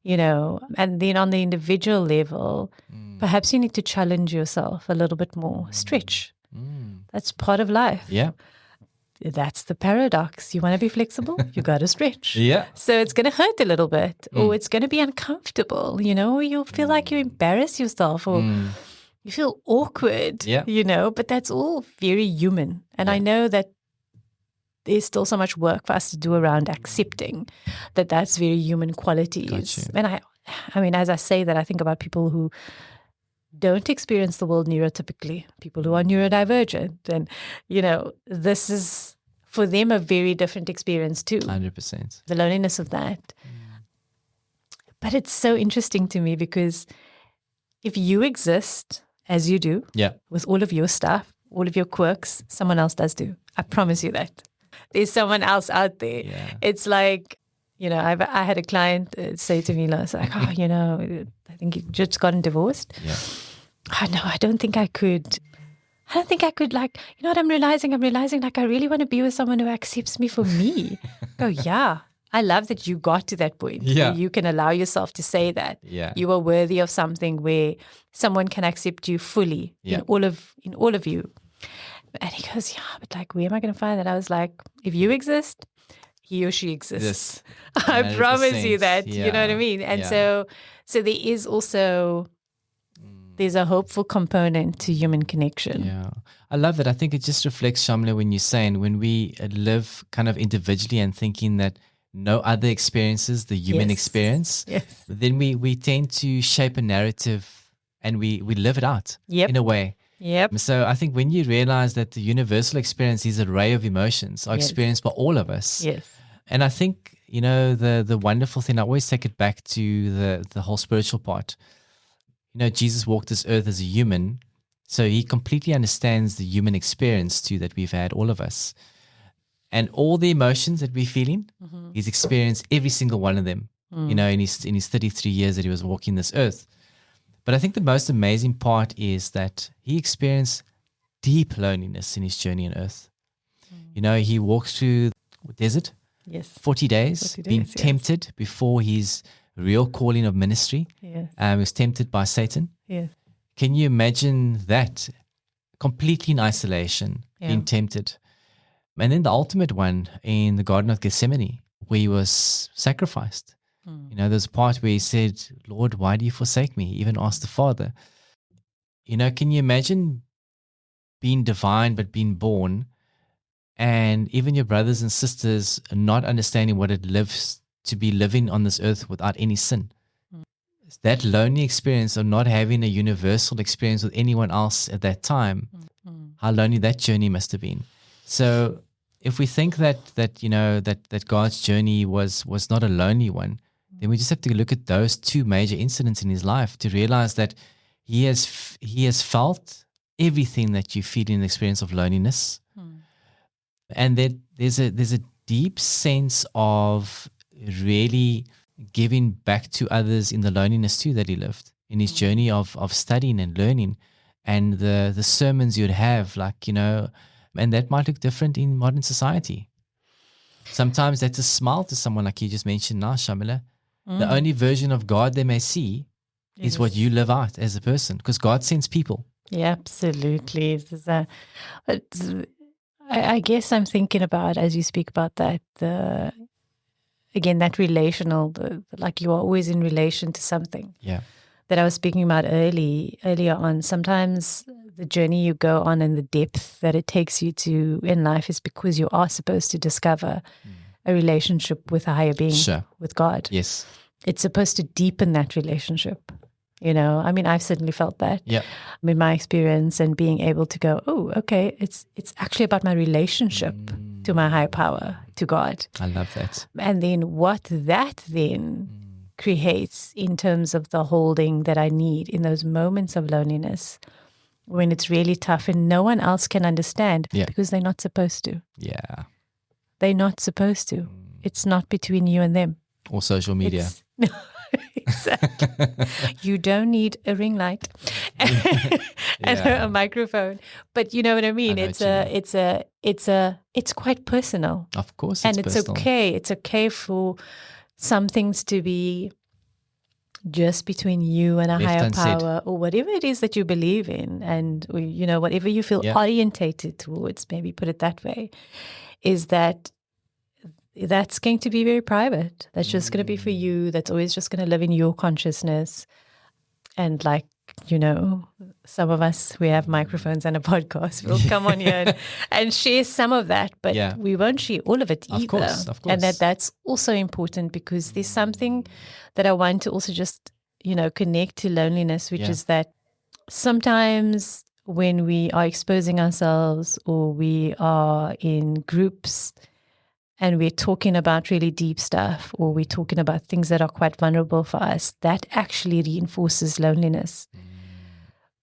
Speaker 3: You know, and then on the individual level, perhaps you need to challenge yourself a little bit more. Stretch. That's part of life.
Speaker 2: Yeah.
Speaker 3: That's the paradox. You want to be flexible, you got to stretch.
Speaker 2: Yeah.
Speaker 3: So it's going to hurt a little bit, or it's going to be uncomfortable, you know, or you'll feel like you embarrass yourself, or you feel awkward, you know, but that's all very human. And I know that there's still so much work for us to do around accepting that that's very human qualities. And I mean, as I say that, I think about people who don't experience the world neurotypically, people who are neurodivergent. And, you know, this is for them a very different experience too.
Speaker 2: 100%.
Speaker 3: The loneliness of that. But it's so interesting to me because if you exist as you do, with all of your stuff, all of your quirks, someone else does too. I promise you that. There's someone else out there. Yeah. It's like, you know, I had a client say to me, like, oh, you know, I think you just gotten divorced.
Speaker 2: Yeah.
Speaker 3: Oh, no, I don't think I could. Like, you know what I'm realizing, like, I really want to be with someone who accepts me for me. Oh, yeah. I love that you got to that point where you can allow yourself to say that you are worthy of something where someone can accept you fully in all of you. And he goes, yeah, but like, where am I going to find that? I was like, if you exist, he or she exists. Yes. I promise you that. You know what I mean? And so there is also, there's a hopeful component to human connection.
Speaker 2: Yeah. I love that. I think it just reflects, Shaamiela, when you're saying when we live kind of individually and thinking that no other experiences the human experience, then we tend to shape a narrative and we live it out in a way.
Speaker 3: Yep.
Speaker 2: So I think when you realize that the universal experience, these array of emotions are experienced by all of us.
Speaker 3: Yes.
Speaker 2: And I think, you know, the wonderful thing, I always take it back to the whole spiritual part. You know, Jesus walked this earth as a human, so he completely understands the human experience too that we've had, all of us. And all the emotions that we're feeling, he's experienced every single one of them, you know, in his 33 years that he was walking this earth. But I think the most amazing part is that he experienced deep loneliness in his journey on earth. You know, he walked through the desert, 40 days, being tempted before his real calling of ministry. He was tempted by Satan. Can you imagine that? Completely in isolation, being tempted. And then the ultimate one in the Garden of Gethsemane, where he was sacrificed. You know, there's a part where he said, Lord, why do you forsake me? He even asked the Father. You know, can you imagine being divine but being born, and even your brothers and sisters not understanding what it lives to be living on this earth without any sin? That lonely experience of not having a universal experience with anyone else at that time, how lonely that journey must have been. So if we think that you know that God's journey was not a lonely one, then we just have to look at those two major incidents in his life to realize that he has felt everything that you feel in the experience of loneliness, and that there's a deep sense of really giving back to others in the loneliness too that he lived in his journey of studying and learning, and the sermons you'd have, like, you know, and that might look different in modern society. Sometimes that's a smile to someone, like you just mentioned now, Shaamiela. The only version of God they may see is what you live out as a person, because God sends people.
Speaker 3: Yeah, absolutely. I guess I'm thinking about, as you speak about that, again, that relational, like you are always in relation to something.
Speaker 2: Yeah.
Speaker 3: That I was speaking about earlier on. Sometimes the journey you go on and the depth that it takes you to in life is because you are supposed to discover a relationship with a higher being, with God.
Speaker 2: Yes.
Speaker 3: It's supposed to deepen that relationship. You know, I mean, I've certainly felt that in my experience, and being able to go, oh, okay, it's actually about my relationship to my higher power, to God.
Speaker 2: I love that.
Speaker 3: And then what that then creates in terms of the holding that I need in those moments of loneliness when it's really tough and no one else can understand because they're not supposed to.
Speaker 2: Yeah.
Speaker 3: They're not supposed to. It's not between you and them.
Speaker 2: Or social media.
Speaker 3: Exactly. You don't need a ring light and a microphone, but you know what I mean. It's quite personal.
Speaker 2: Of course,
Speaker 3: and
Speaker 2: it's
Speaker 3: it's
Speaker 2: personal.
Speaker 3: okay. It's okay for some things to be just between you and a
Speaker 2: Left
Speaker 3: higher
Speaker 2: unsaid.
Speaker 3: power, or whatever it is that you believe in, and whatever you feel orientated towards. Maybe put it that way. Is that's going to be very private. That's just going to be for you. That's always just going to live in your consciousness. And like, some of us, we have microphones and a podcast. We'll come on here and share some of that, but we won't share all of it either.
Speaker 2: Of course.
Speaker 3: And that's also important, because there's something that I want to also just, connect to loneliness, which is that sometimes when we are exposing ourselves, or we are in groups and we're talking about really deep stuff, or we're talking about things that are quite vulnerable for us, that actually reinforces loneliness.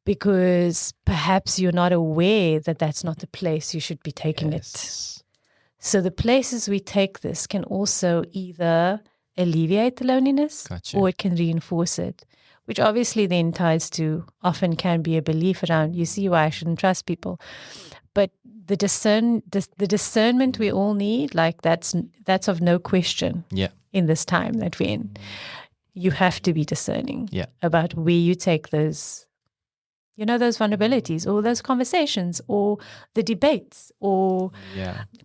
Speaker 3: Because perhaps you're not aware that that's not the place you should be taking it. So the places we take this can also either alleviate the loneliness, or it can reinforce it, which obviously then ties to, often can be a belief around, you see why I shouldn't trust people. But the discernment we all need, like that's of no question in this time that we're in. You have to be discerning about where you take those, those vulnerabilities, or those conversations, or the debates, or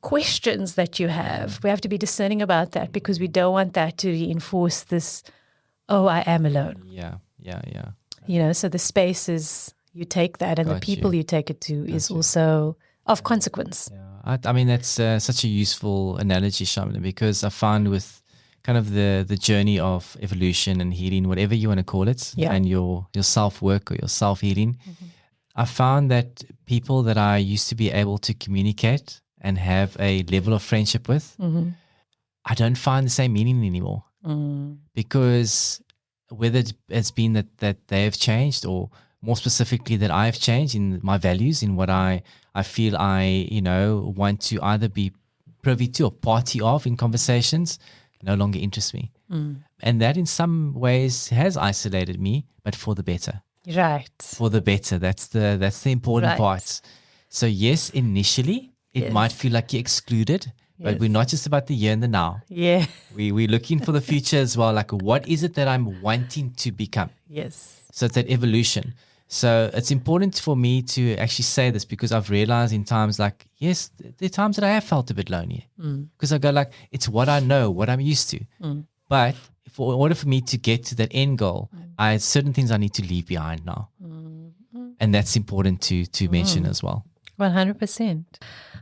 Speaker 3: questions that you have. We have to be discerning about that, because we don't want that to reinforce this, I am alone. So the spaces you take that, and the people you take it to is also of consequence.
Speaker 2: I mean, that's such a useful analogy, Shaamiela, because I found with kind of the journey of evolution and healing, whatever you want to call it, and your self-work or your self-healing, I found that people that I used to be able to communicate and have a level of friendship with, I don't find the same meaning anymore. Because whether it's been that they have changed, or more specifically that I've changed in my values, in what I feel I want to either be privy to or party of in conversations, no longer interests me. And that in some ways has isolated me, but for the better.
Speaker 3: Right.
Speaker 2: For the better. That's the important part. So yes, initially it might feel like you're excluded, but we're not just about the here and the now.
Speaker 3: Yeah.
Speaker 2: We're looking for the future as well. Like, what is it that I'm wanting to become?
Speaker 3: Yes.
Speaker 2: So it's that evolution. So it's important for me to actually say this, because I've realized in times like, yes, there are times that I have felt a bit lonely, because I go like, it's what I know, what I'm used to. But in order for me to get to that end goal, I have certain things I need to leave behind now. And that's important to mention as well.
Speaker 3: 100%.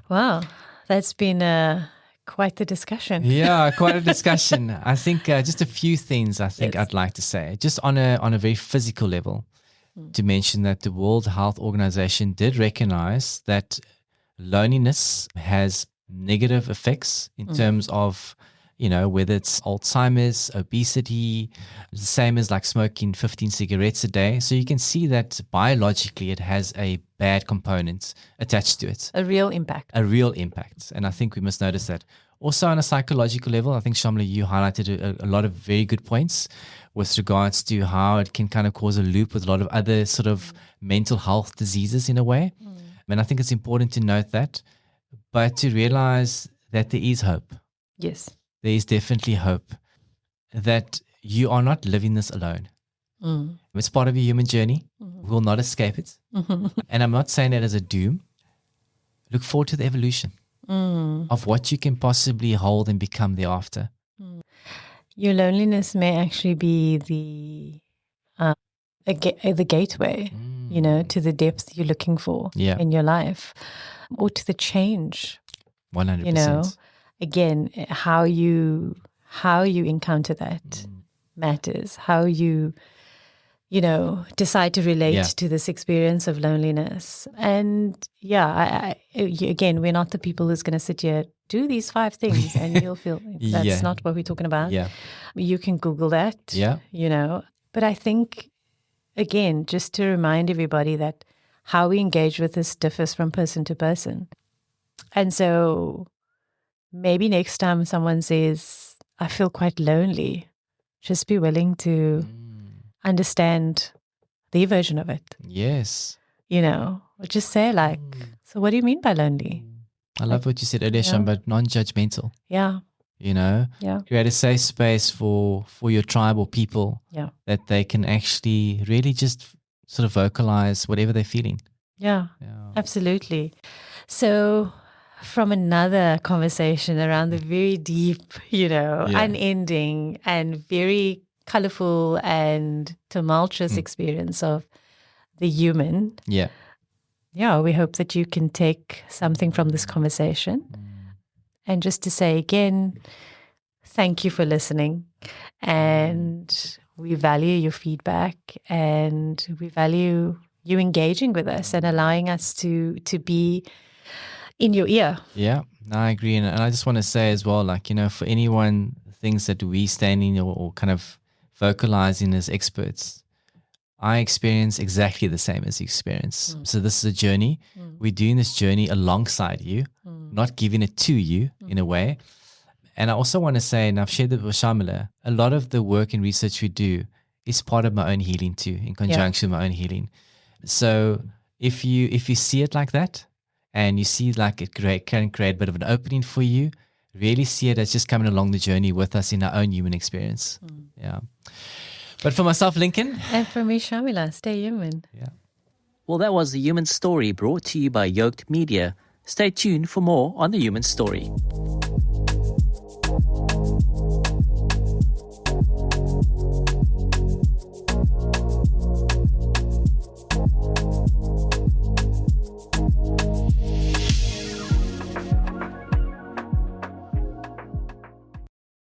Speaker 3: Wow. That's been quite the discussion.
Speaker 2: Yeah, quite a discussion. I think just a few things I'd like to say, just on a very physical level. To mention that the World Health Organization did recognize that loneliness has negative effects in terms of, whether it's Alzheimer's, obesity, the same as like smoking 15 cigarettes a day. So you can see that biologically it has a bad component attached to it.
Speaker 3: A real impact.
Speaker 2: And I think we must notice that. Also on a psychological level, I think, Shaamiela, you highlighted a lot of very good points with regards to how it can kind of cause a loop with a lot of other sort of mental health diseases in a way. And I think it's important to note that, but to realize that there is hope.
Speaker 3: Yes.
Speaker 2: There is definitely hope that you are not living this alone. It's part of your human journey. We will not escape it. And I'm not saying that as a doom. Look forward to the evolution of what you can possibly hold and become thereafter.
Speaker 3: Your loneliness may actually be the gateway, to the depth you're looking for in your life, or to the change.
Speaker 2: 100%.
Speaker 3: Again, how you encounter that matters. How you decide to relate to this experience of loneliness. And again, we're not the people who's going to sit here, do these 5 things and you'll feel that's not what we're talking about. You can Google that, But I think, again, just to remind everybody that how we engage with this differs from person to person. And so maybe next time someone says, I feel quite lonely, just be willing to understand their version of it.
Speaker 2: Yes.
Speaker 3: Or just say like, so what do you mean by lonely?
Speaker 2: I love what you said earlier, Sham, but non-judgmental.
Speaker 3: Yeah.
Speaker 2: Create a safe space for your tribe or people that they can actually really just sort of vocalize whatever they're feeling.
Speaker 3: Yeah, absolutely. So from another conversation around the very deep, unending and very colorful and tumultuous experience of the human.
Speaker 2: Yeah.
Speaker 3: Yeah, we hope that you can take something from this conversation. And just to say again, thank you for listening. And we value your feedback, and we value you engaging with us and allowing us to be in your ear.
Speaker 2: Yeah, no, I agree. And I just want to say as well, like, for anyone, things that we stand in or kind of vocalizing as experts, I experience exactly the same as you experience. So this is a journey. We're doing this journey alongside you, not giving it to you in a way. And I also want to say, and I've shared it with Shaamiela, a lot of the work and research we do is part of my own healing too, in conjunction with my own healing. So if you see it like that, and you see like it can create a bit of an opening for you, really see it as just coming along the journey with us in our own human experience. Yeah. But for myself, Lincoln.
Speaker 3: And for me, Shaamiela, stay human.
Speaker 2: Yeah.
Speaker 4: Well, that was The Human Story, brought to you by Yoked Media. Stay tuned for more on The Human Story.